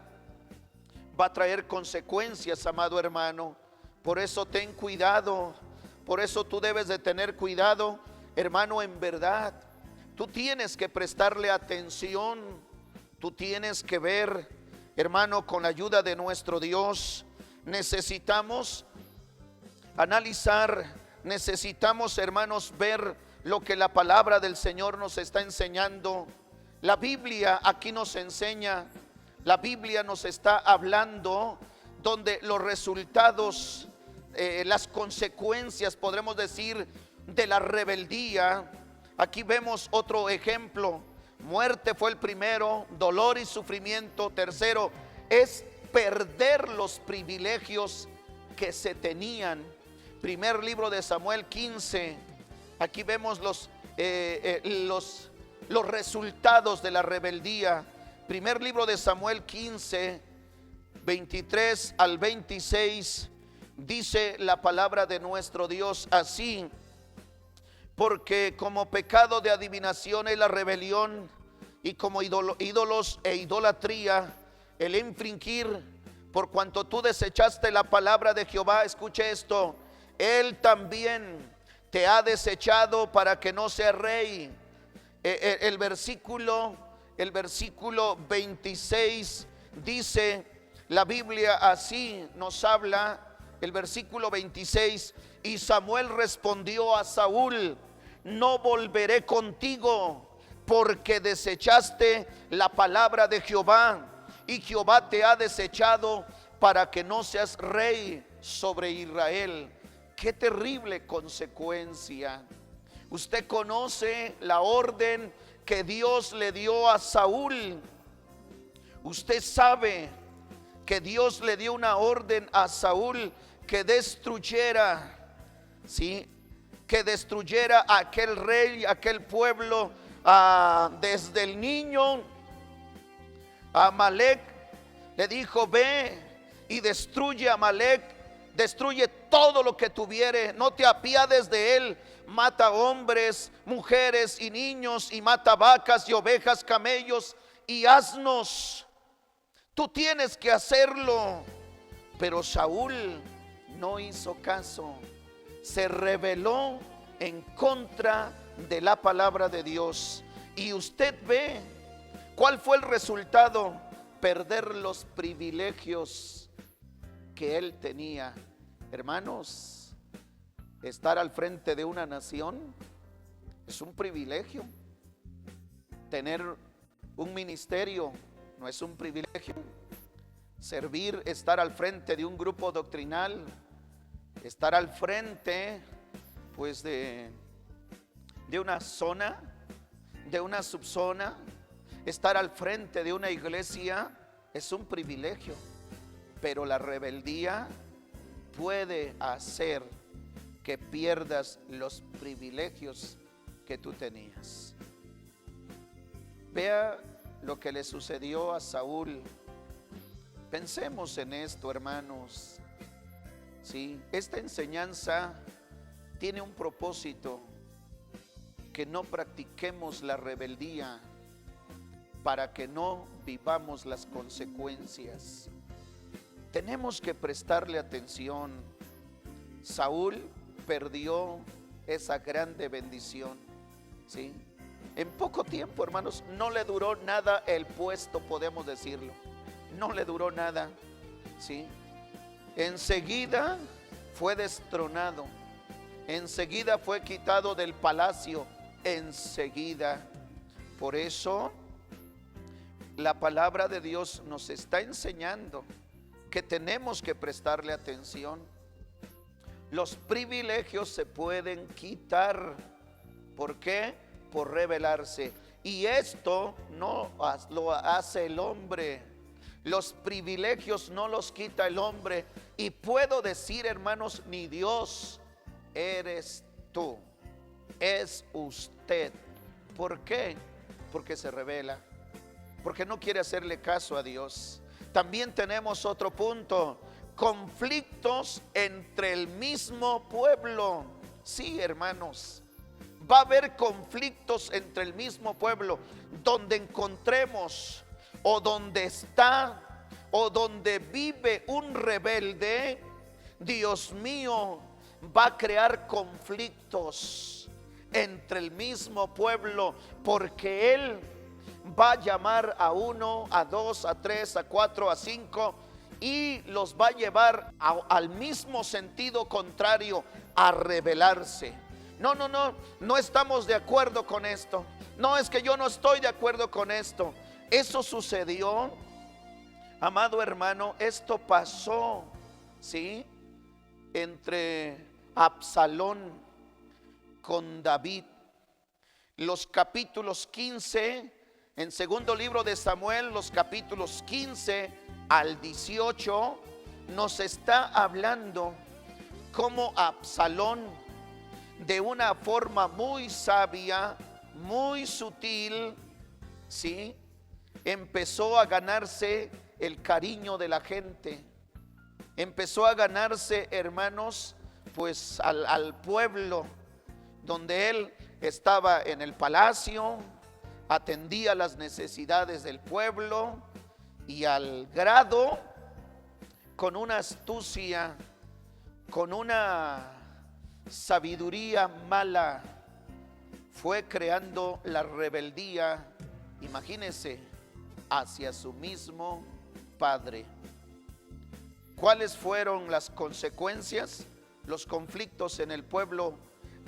va a traer consecuencias, amado hermano. Por eso ten cuidado, por eso tú debes de tener cuidado, hermano. En verdad, tú tienes que prestarle atención, tú tienes que ver, hermano, con la ayuda de nuestro Dios. Necesitamos analizar, necesitamos, hermanos, ver lo que la palabra del Señor nos está enseñando. La Biblia aquí nos enseña, la Biblia nos está hablando donde los resultados, las consecuencias, podremos decir, de la rebeldía. Aquí vemos otro ejemplo. Muerte fue el primero, dolor y sufrimiento. Tercero es perder los privilegios que se tenían. Primer libro de Samuel 15. Aquí vemos los resultados de la rebeldía. Primer libro de Samuel 15, 23 al 26. Dice la palabra de nuestro Dios así: porque como pecado de adivinación es la rebelión, y como ídolos e idolatría el infringir, por cuanto tú desechaste la palabra de Jehová. Escuche esto: Él también te ha desechado para que no seas rey. El versículo 26 dice la Biblia así, nos habla el versículo 26: y Samuel respondió a Saúl: no volveré contigo, porque desechaste la palabra de Jehová, y Jehová te ha desechado para que no seas rey sobre Israel. Qué terrible consecuencia. Usted conoce la orden que Dios le dio a Saúl. Usted sabe que Dios le dio una orden a Saúl que destruyera, ¿sí? Que destruyera a aquel rey, aquel pueblo, desde el niño. A Amalek le dijo: ve y destruye a Amalek, destruye todo lo que tuviere, no te apiades de él. Mata hombres, mujeres y niños, y mata vacas y ovejas, camellos y asnos. Tú tienes que hacerlo. Pero Saúl no hizo caso, se rebeló en contra de la palabra de Dios. Y usted ve cuál fue el resultado: perder los privilegios que él tenía. Hermanos, estar al frente de una nación es un privilegio. Tener un ministerio no es un privilegio. Servir, estar al frente de un grupo doctrinal, estar al frente pues de de una zona, de una subzona. Estar al frente de una iglesia es un privilegio, pero la rebeldía puede hacer que pierdas los privilegios que tú tenías. Vea lo que le sucedió a Saúl. Pensemos en esto, hermanos. Sí, esta enseñanza tiene un propósito: que no practiquemos la rebeldía para que no vivamos las consecuencias. Tenemos que prestarle atención. Saúl perdió esa grande bendición, ¿sí? En poco tiempo, hermanos, no le duró nada el puesto, podemos decirlo. No le duró nada, ¿sí? Enseguida fue destronado, enseguida fue quitado del palacio, enseguida. Por eso la palabra de Dios nos está enseñando que tenemos que prestarle atención. Los privilegios se pueden quitar. ¿Por qué? Por rebelarse. Y esto no lo hace el hombre. Los privilegios no los quita el hombre. Y puedo decir, hermanos, ni Dios, eres tú, es usted. ¿Por qué? Porque se rebela, porque no quiere hacerle caso a Dios. También tenemos otro punto: conflictos entre el mismo pueblo. Sí, hermanos, va a haber conflictos entre el mismo pueblo. Donde encontremos o donde está o donde vive un rebelde, Dios mío, va a crear conflictos entre el mismo pueblo, porque Él va a llamar a uno, a dos, a tres, a cuatro, a cinco, y los va a llevar al mismo sentido contrario, a rebelarse. No estamos de acuerdo con esto. No, es que yo no estoy de acuerdo con esto. Eso sucedió, amado hermano, esto pasó, ¿sí?, entre Absalón con David. Los capítulos 15, en segundo libro de Samuel, los capítulos 15 al 18, nos está hablando cómo Absalón, de una forma muy sabia, muy sutil, ¿sí?, empezó a ganarse el cariño de la gente. Empezó a ganarse, hermanos, pues al pueblo, donde él estaba en el palacio, atendía las necesidades del pueblo, y al grado, con una astucia, con una sabiduría mala, fue creando la rebeldía, imagínense, hacia su mismo padre. ¿Cuáles fueron las consecuencias? Los conflictos en el pueblo.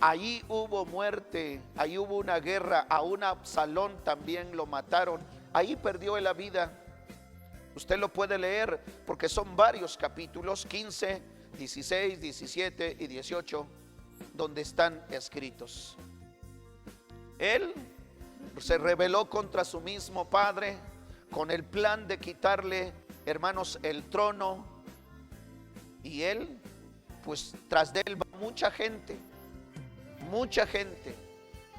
Ahí hubo muerte, ahí hubo una guerra. A un Absalón también lo mataron. Ahí perdió la vida. Usted lo puede leer porque son varios capítulos, 15, 16, 17 y 18, donde están escritos. Él se rebeló contra su mismo padre con el plan de quitarle, hermanos, el trono. Y él, pues tras de él va mucha gente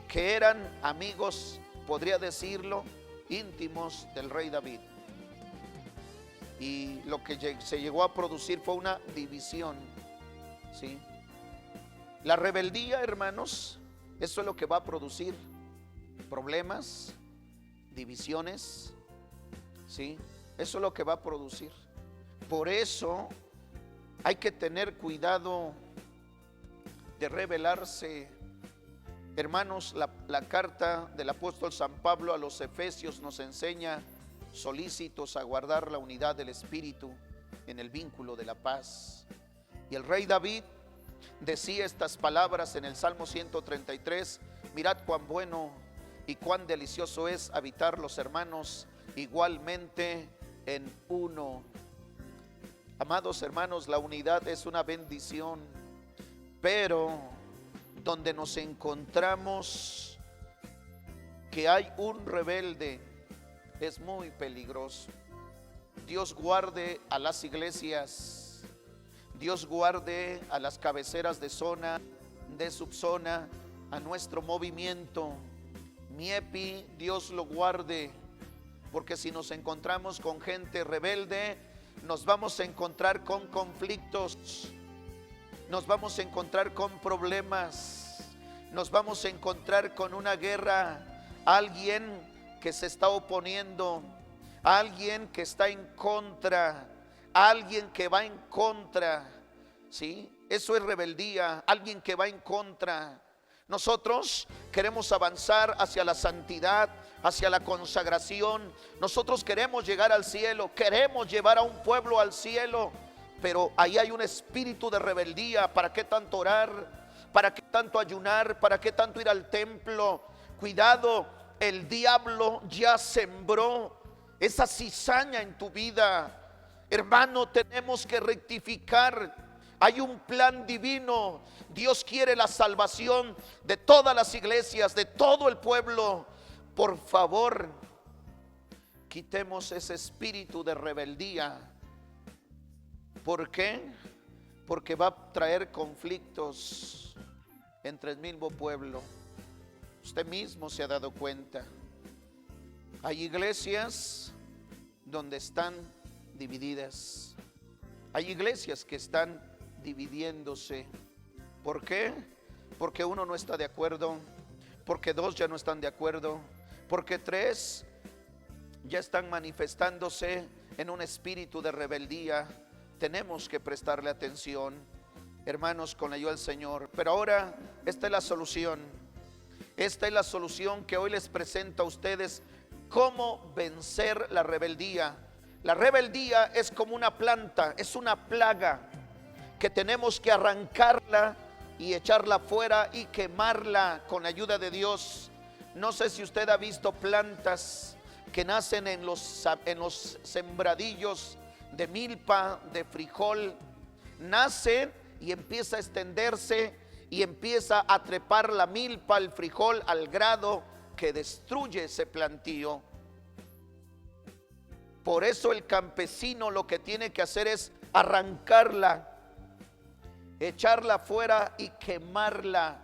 que eran amigos, podría decirlo, íntimos del rey David. Y lo que se llegó a producir fue una división, ¿sí? La rebeldía, hermanos, eso es lo que va a producir problemas, divisiones, ¿sí? Eso es lo que va a producir. Por eso hay que tener cuidado de rebelarse. Hermanos, la carta del apóstol San Pablo a los Efesios nos enseña: solícitos a guardar la unidad del espíritu en el vínculo de la paz. Y el rey David decía estas palabras en el Salmo 133: mirad cuán bueno y cuán delicioso es habitar los hermanos igualmente en uno. Amados hermanos, la unidad es una bendición, pero donde nos encontramos que hay un rebelde, es muy peligroso. Dios guarde a las iglesias, Dios guarde a las cabeceras de zona, de subzona, a nuestro movimiento MIEPI, Dios lo guarde, porque si nos encontramos con gente rebelde, nos vamos a encontrar con conflictos, nos vamos a encontrar con problemas, nos vamos a encontrar con una guerra, alguien que se está oponiendo, alguien que está en contra, alguien que va en contra, ¿sí? Eso es rebeldía, alguien que va en contra. Nosotros queremos avanzar hacia la santidad, hacia la consagración. Nosotros queremos llegar al cielo, queremos llevar a un pueblo al cielo, pero ahí hay un espíritu de rebeldía. ¿Para qué tanto orar? ¿Para qué tanto ayunar? ¿Para qué tanto ir al templo? Cuidado, el diablo ya sembró esa cizaña en tu vida. Hermano, tenemos que rectificar. Hay un plan divino. Dios quiere la salvación de todas las iglesias, de todo el pueblo. Por favor, quitemos ese espíritu de rebeldía. ¿Por qué? Porque va a traer conflictos entre el mismo pueblo. Usted mismo se ha dado cuenta. Hay iglesias donde están divididas. Hay iglesias que están dividiéndose. ¿Por qué? Porque uno no está de acuerdo, porque dos ya no están de acuerdo, porque tres ya están manifestándose en un espíritu de rebeldía. Tenemos que prestarle atención, hermanos, con la ayuda del Señor. Pero ahora esta es la solución. Esta es la solución que hoy les presento a ustedes. ¿Cómo vencer la rebeldía? La rebeldía es como una planta, es una plaga que tenemos que arrancarla y echarla fuera y quemarla con la ayuda de Dios. No sé si usted ha visto plantas que nacen en los sembradillos de milpa, de frijol. Nace y empieza a extenderse y empieza a trepar la milpa, el frijol, al grado que destruye ese plantío. Por eso el campesino lo que tiene que hacer es arrancarla, echarla fuera y quemarla,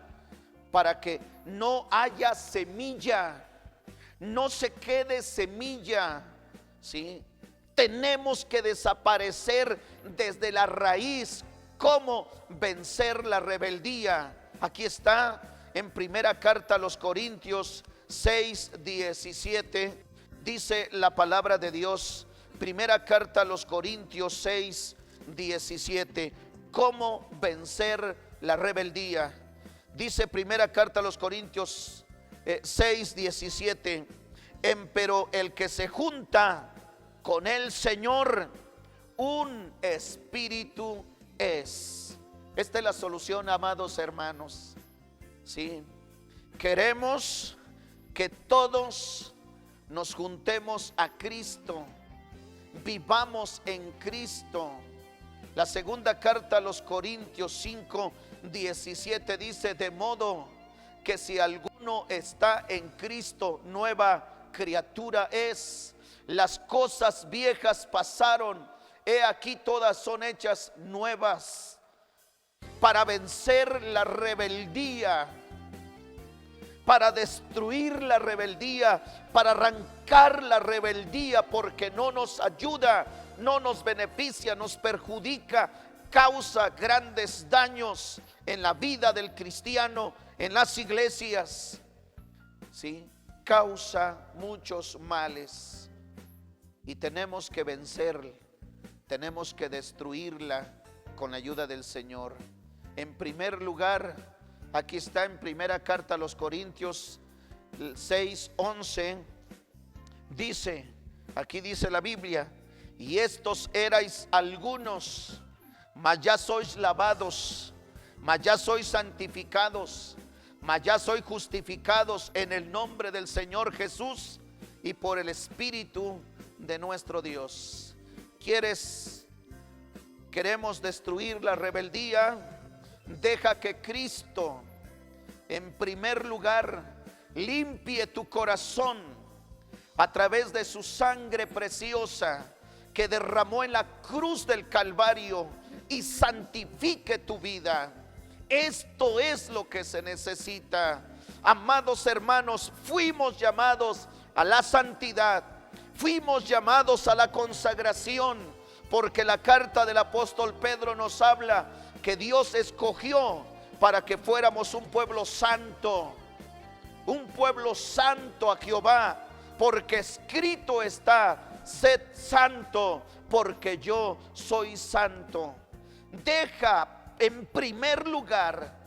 para que no haya semilla, no se quede semilla, ¿sí? Tenemos que desaparecer desde la raíz. ¿Cómo vencer la rebeldía? Aquí está en primera carta a los Corintios 6:17. Dice la palabra de Dios, primera carta a los Corintios 6:17. ¿Cómo vencer la rebeldía? Dice primera carta a los Corintios 6:17. Pero el que se junta con el Señor, un espíritu es. Esta es la solución, amados hermanos. ¿Sí? Queremos que todos nos juntemos a Cristo, vivamos en Cristo. La segunda carta a los Corintios 5:17 dice: de modo que si alguno está en Cristo, nueva criatura es. Las cosas viejas pasaron, he aquí todas son hechas nuevas. Para vencer la rebeldía, para destruir la rebeldía, para arrancar la rebeldía, porque no nos ayuda, no nos beneficia, nos perjudica, causa grandes daños en la vida del cristiano, en las iglesias, ¿sí? Causa muchos males y tenemos que vencerla, tenemos que destruirla con la ayuda del Señor. En primer lugar, aquí está en primera carta a los Corintios 6:11, dice, aquí dice la Biblia: y estos erais algunos, mas ya sois lavados, mas ya sois santificados, mas ya sois justificados en el nombre del Señor Jesús y por el Espíritu de nuestro Dios. Queremos destruir la rebeldía. Deja que Cristo en primer lugar, limpie tu corazón a través de su sangre preciosa que derramó en la cruz del Calvario y santifique tu vida. Esto es lo que se necesita. Amados hermanos, fuimos llamados a la santidad, fuimos llamados a la consagración, porque la carta del apóstol Pedro nos habla que Dios escogió para que fuéramos un pueblo santo a Jehová, porque escrito está: sed santo, porque yo soy santo. Deja en primer lugar,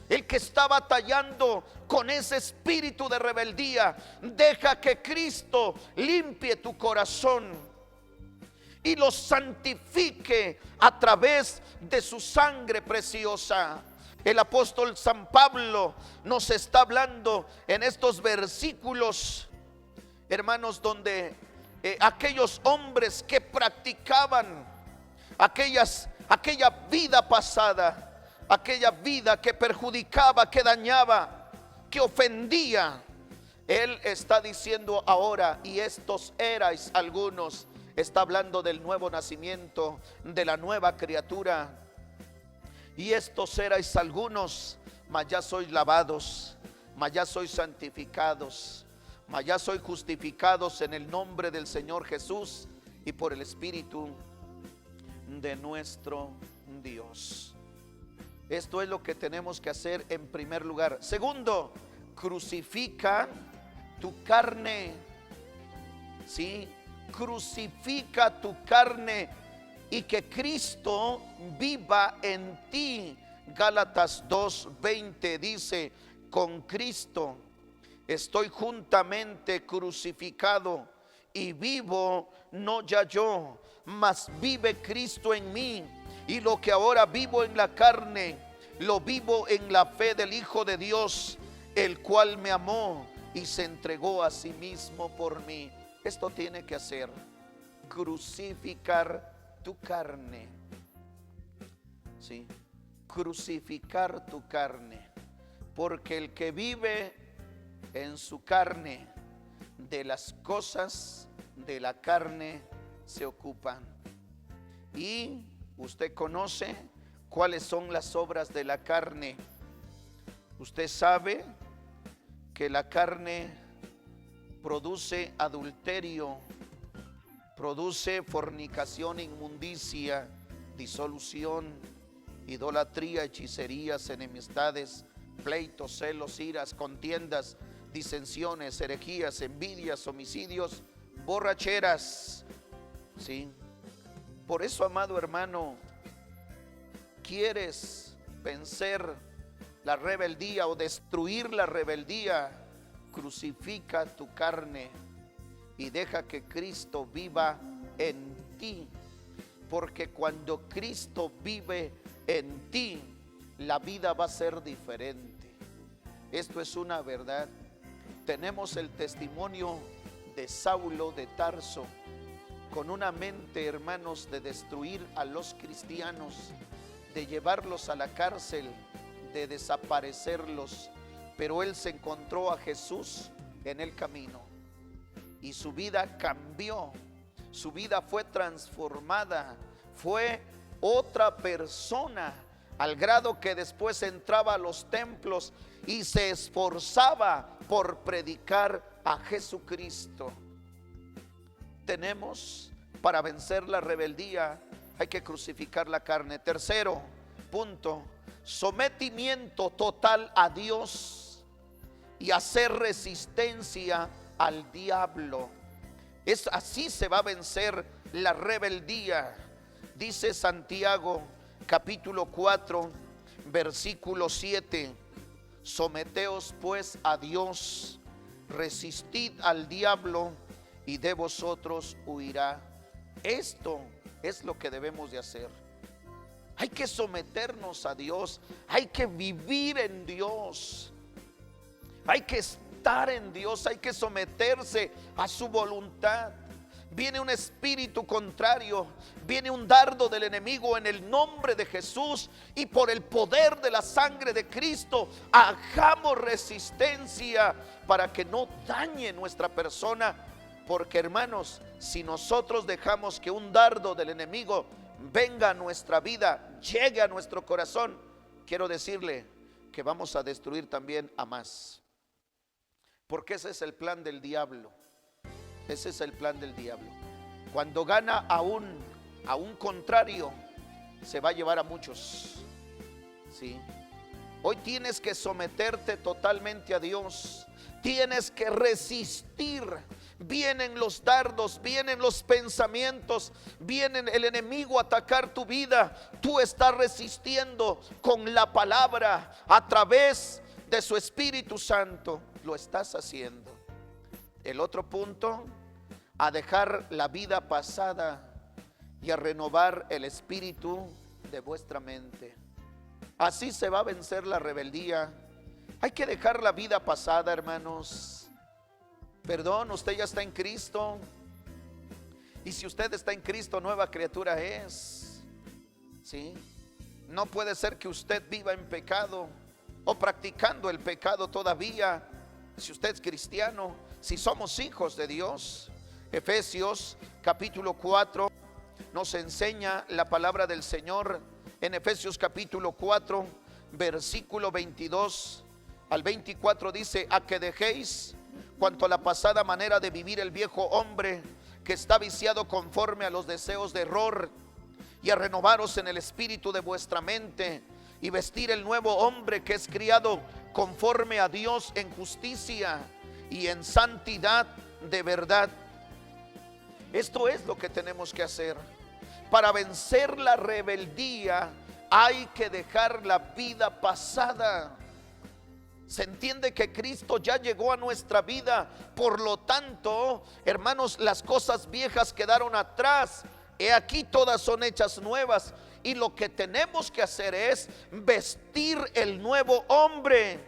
el que está batallando con ese espíritu de rebeldía, deja que Cristo limpie tu corazón y lo santifique a través de su sangre preciosa. El apóstol San Pablo nos está hablando en estos versículos, hermanos, donde aquellos hombres que practicaban aquella vida pasada, aquella vida que perjudicaba, que dañaba, que ofendía, él está diciendo ahora: y estos erais algunos. Está hablando del nuevo nacimiento, de la nueva criatura. Y estos erais algunos, mas ya sois lavados, mas ya sois santificados, mas ya sois justificados en el nombre del Señor Jesús y por el Espíritu de nuestro Dios. Esto es lo que tenemos que hacer en primer lugar. Segundo, crucifica tu carne. Sí, crucifica tu carne y que Cristo viva en ti. Gálatas 2:20 dice: con Cristo estoy juntamente crucificado, y vivo no ya yo, mas vive Cristo en mí. Y lo que ahora vivo en la carne, lo vivo en la fe del Hijo de Dios, el cual me amó y se entregó a sí mismo por mí. Esto tiene que hacer: crucificar tu carne. Sí, crucificar tu carne, porque el que vive en su carne, de las cosas de la carne se ocupan. Y usted conoce cuáles son las obras de la carne. Usted sabe que la carne produce adulterio, produce fornicación, inmundicia, disolución, idolatría, hechicerías, enemistades, pleitos, celos, iras, contiendas, disensiones, herejías, envidias, homicidios, borracheras. ¿Sí? Por eso, amado hermano, ¿quieres vencer la rebeldía o destruir la rebeldía? Crucifica tu carne y deja que Cristo viva en ti, porque cuando Cristo vive en ti, la vida va a ser diferente. Esto es una verdad. Tenemos el testimonio de Saulo de Tarso, con una mente, hermanos, de destruir a los cristianos, de llevarlos a la cárcel, de desaparecerlos. Pero él se encontró a Jesús en el camino y su vida cambió, su vida fue transformada, fue otra persona, al grado que después entraba a los templos y se esforzaba por predicar a Jesucristo. Tenemos, para vencer la rebeldía, hay que crucificar la carne. Tercero punto: sometimiento total a Dios y hacer resistencia al diablo. Es así se va a vencer la rebeldía. Dice Santiago capítulo 4 versículo 7: someteos pues a Dios, resistid al diablo y de vosotros huirá. Esto es lo que debemos de hacer. Hay que someternos a Dios, hay que vivir en Dios, hay que estar en Dios, hay que someterse a su voluntad. viene un espíritu contrario, viene un dardo del enemigo, en el nombre de Jesús y por el poder de la sangre de Cristo, hagamos resistencia para que no dañe nuestra persona. Porque, hermanos, si nosotros dejamos que un dardo del enemigo venga a nuestra vida, llegue a nuestro corazón, quiero decirle que vamos a destruir también a más. Porque ese es el plan del diablo. Ese es el plan del diablo. Cuando gana a un contrario, se va a llevar a muchos. ¿Sí? Hoy tienes que someterte totalmente a Dios. Tienes que resistir. Vienen los dardos, vienen los pensamientos, vienen el enemigo a atacar tu vida. Tú estás resistiendo con la palabra, a través de su Espíritu Santo. Lo estás haciendo. El otro punto, a dejar la vida pasada y a renovar el espíritu de vuestra mente. Así se va a vencer la rebeldía. Hay que dejar la vida pasada, hermanos. Perdón, usted ya está en Cristo. Y si usted está en Cristo, nueva criatura es. ¿Sí? No puede ser que usted viva en pecado o practicando el pecado todavía. Si usted es cristiano, si somos hijos de Dios. Efesios capítulo 4 nos enseña la palabra del Señor. En Efesios capítulo 4 versículo 22 al 24 dice: a que dejéis cuanto a la pasada manera de vivir el viejo hombre, que está viciado conforme a los deseos de error, y a renovaros en el espíritu de vuestra mente, y vestir el nuevo hombre, que es criado conforme a Dios en justicia y en santidad de verdad. Esto es lo que tenemos que hacer. Para vencer la rebeldía hay que dejar la vida pasada. Se entiende que Cristo ya llegó a nuestra vida. Por lo tanto, hermanos, las cosas viejas quedaron atrás. He aquí, todas son hechas nuevas. Y lo que tenemos que hacer es vestir el nuevo hombre,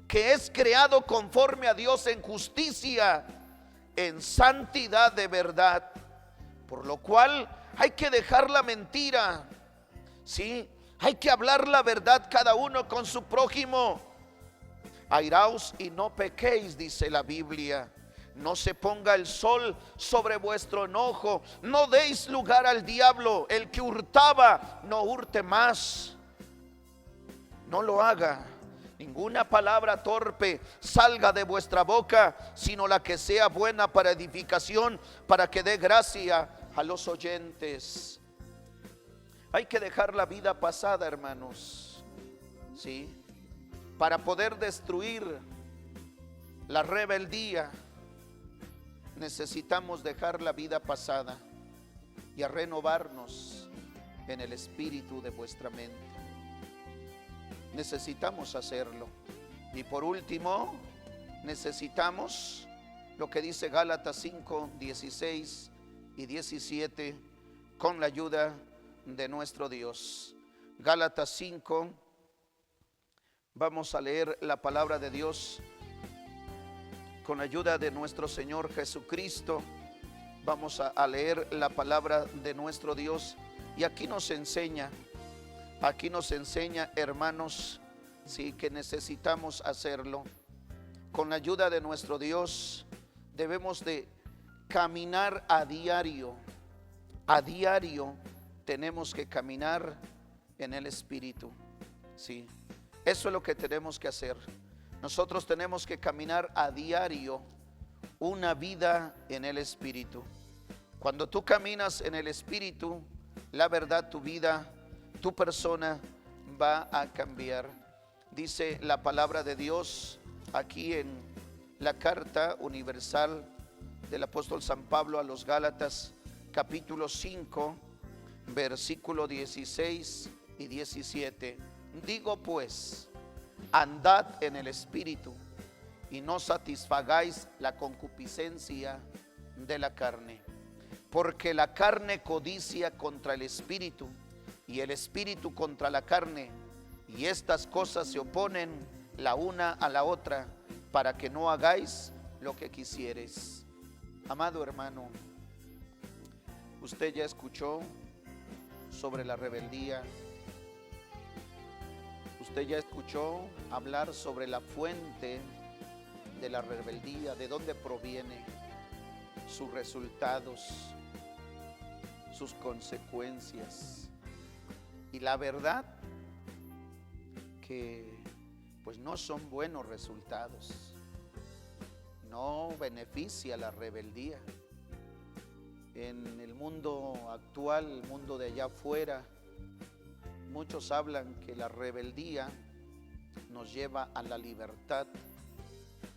que es creado conforme a Dios en justicia, en santidad de verdad. Por lo cual hay que dejar la mentira. ¿Sí? Hay que hablar la verdad cada uno con su prójimo. Airaos y no pequéis, dice la Biblia. No se ponga el sol sobre vuestro enojo. No deis lugar al diablo. El que hurtaba, no hurte más. No lo haga. Ninguna palabra torpe salga de vuestra boca, sino la que sea buena para edificación, para que dé gracia a los oyentes. Hay que dejar la vida pasada, hermanos. ¿Sí? Para poder destruir la rebeldía, necesitamos dejar la vida pasada y a renovarnos en el espíritu de vuestra mente. Necesitamos hacerlo. Y por último, necesitamos lo que dice Gálatas 5, 16 y 17, con la ayuda de nuestro Dios. Gálatas 5, vamos a leer la palabra de Dios con la ayuda de nuestro Señor Jesucristo. Vamos a leer la palabra de nuestro Dios. Y aquí nos enseña, hermanos, sí, que necesitamos hacerlo. Con la ayuda de nuestro Dios debemos de caminar a diario. A diario tenemos que caminar en el Espíritu. Sí, eso es lo que tenemos que hacer. Nosotros tenemos que caminar a diario una vida en el Espíritu. Cuando tú caminas en el Espíritu, la verdad, tu vida, tu persona va a cambiar. Dice la palabra de Dios aquí en la carta universal del apóstol San Pablo a los Gálatas, capítulo 5, versículo 16 y 17. Digo pues, andad en el Espíritu y no satisfagáis la concupiscencia de la carne, porque la carne codicia contra el Espíritu y el Espíritu contra la carne, y estas cosas se oponen la una a la otra, para que no hagáis lo que quisieres. Amado hermano, Usted ya escuchó sobre la rebeldía. Usted ya escuchó hablar sobre la fuente de la rebeldía, de dónde proviene, sus resultados, sus consecuencias. Y la verdad que pues no son buenos resultados. No beneficia la rebeldía. En el mundo actual, el mundo de allá afuera, muchos hablan que la rebeldía nos lleva a la libertad,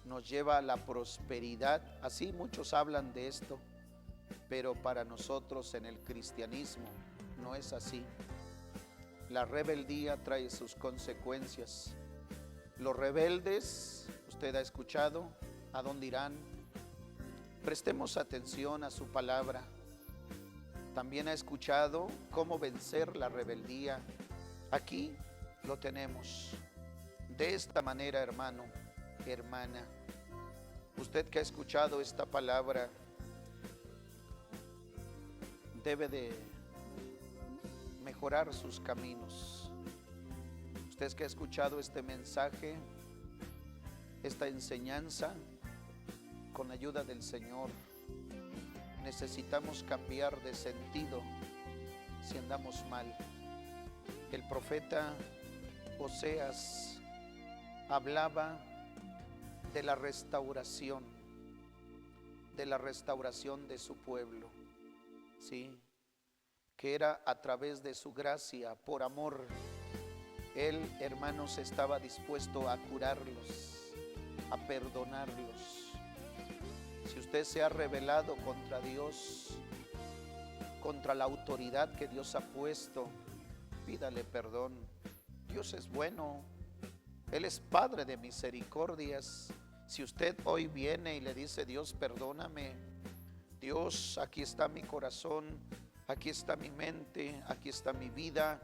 nos lleva a la prosperidad. Así muchos hablan de esto, pero para nosotros en el cristianismo no es así. La rebeldía trae sus consecuencias. Los rebeldes, usted ha escuchado, ¿a dónde irán? Prestemos atención a su palabra. También ha escuchado cómo vencer la rebeldía. Aquí lo tenemos. De esta manera, hermano, hermana, usted que ha escuchado esta palabra debe de mejorar sus caminos. Usted que ha escuchado este mensaje, esta enseñanza, con la ayuda del Señor, necesitamos cambiar de sentido si andamos mal. El profeta Oseas hablaba de la restauración de su pueblo, ¿sí? Que era a través de su gracia, por amor. Él, hermanos, estaba dispuesto a curarlos, a perdonarlos. Si usted se ha rebelado contra Dios, contra la autoridad que Dios ha puesto, pídale perdón. Dios es bueno, Él es Padre de misericordias. Si usted hoy viene y le dice: Dios, perdóname, Dios, aquí está mi corazón, aquí está mi mente, aquí está mi vida,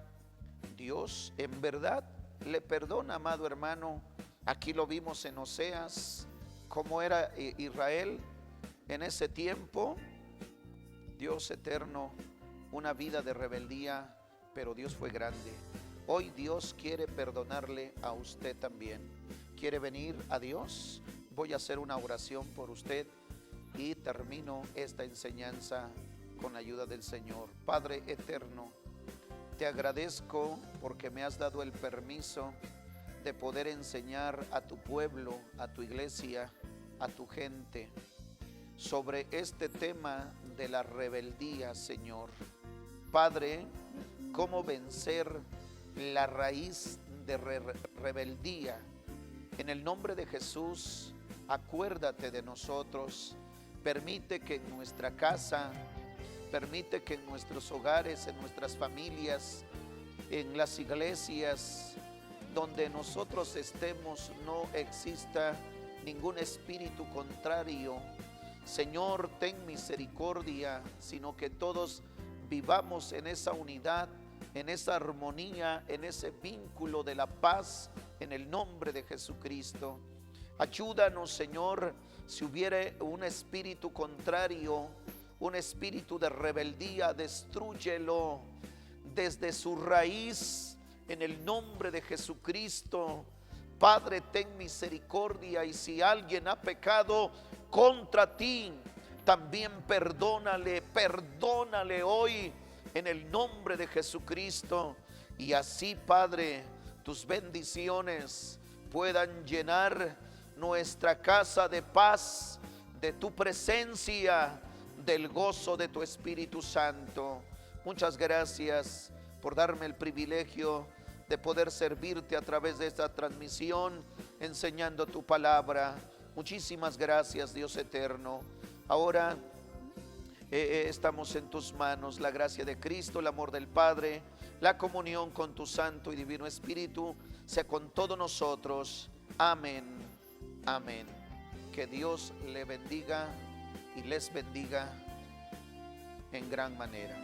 Dios en verdad le perdona, amado hermano. Aquí lo vimos en Oseas, cómo era Israel en ese tiempo. Dios eterno, una vida de rebeldía, pero Dios fue grande. Hoy Dios quiere perdonarle a usted también. ¿Quiere venir a Dios? Voy a hacer una oración por usted y termino esta enseñanza con la ayuda del Señor. Padre eterno, te agradezco porque me has dado el permiso de poder enseñar a tu pueblo, a tu iglesia, a tu gente, sobre este tema de la rebeldía, Señor. Padre, ¿cómo vencer la raíz de rebeldía? En el nombre de Jesús, acuérdate de nosotros. Permite que en nuestra casa, permite que en nuestros hogares, en nuestras familias, en las iglesias donde nosotros estemos, no exista ningún espíritu contrario. Señor, ten misericordia, sino que todos vivamos en esa unidad, en esa armonía, en ese vínculo de la paz, en el nombre de Jesucristo. Ayúdanos, Señor, si hubiere un espíritu contrario, un espíritu de rebeldía, destrúyelo desde su raíz, en el nombre de Jesucristo. Padre, ten misericordia, y si alguien ha pecado contra ti, también perdónale hoy en el nombre de Jesucristo. Y así, Padre, tus bendiciones puedan llenar nuestra casa de paz, de tu presencia, del gozo de tu Espíritu Santo. Muchas gracias por darme el privilegio de poder servirte a través de esta transmisión, enseñando tu palabra. Muchísimas gracias, Dios eterno. Ahora estamos en tus manos. La gracia de Cristo, el amor del Padre, la comunión con tu Santo y Divino Espíritu sea con todos nosotros. Amén, amén. Que Dios le bendiga y les bendiga en gran manera.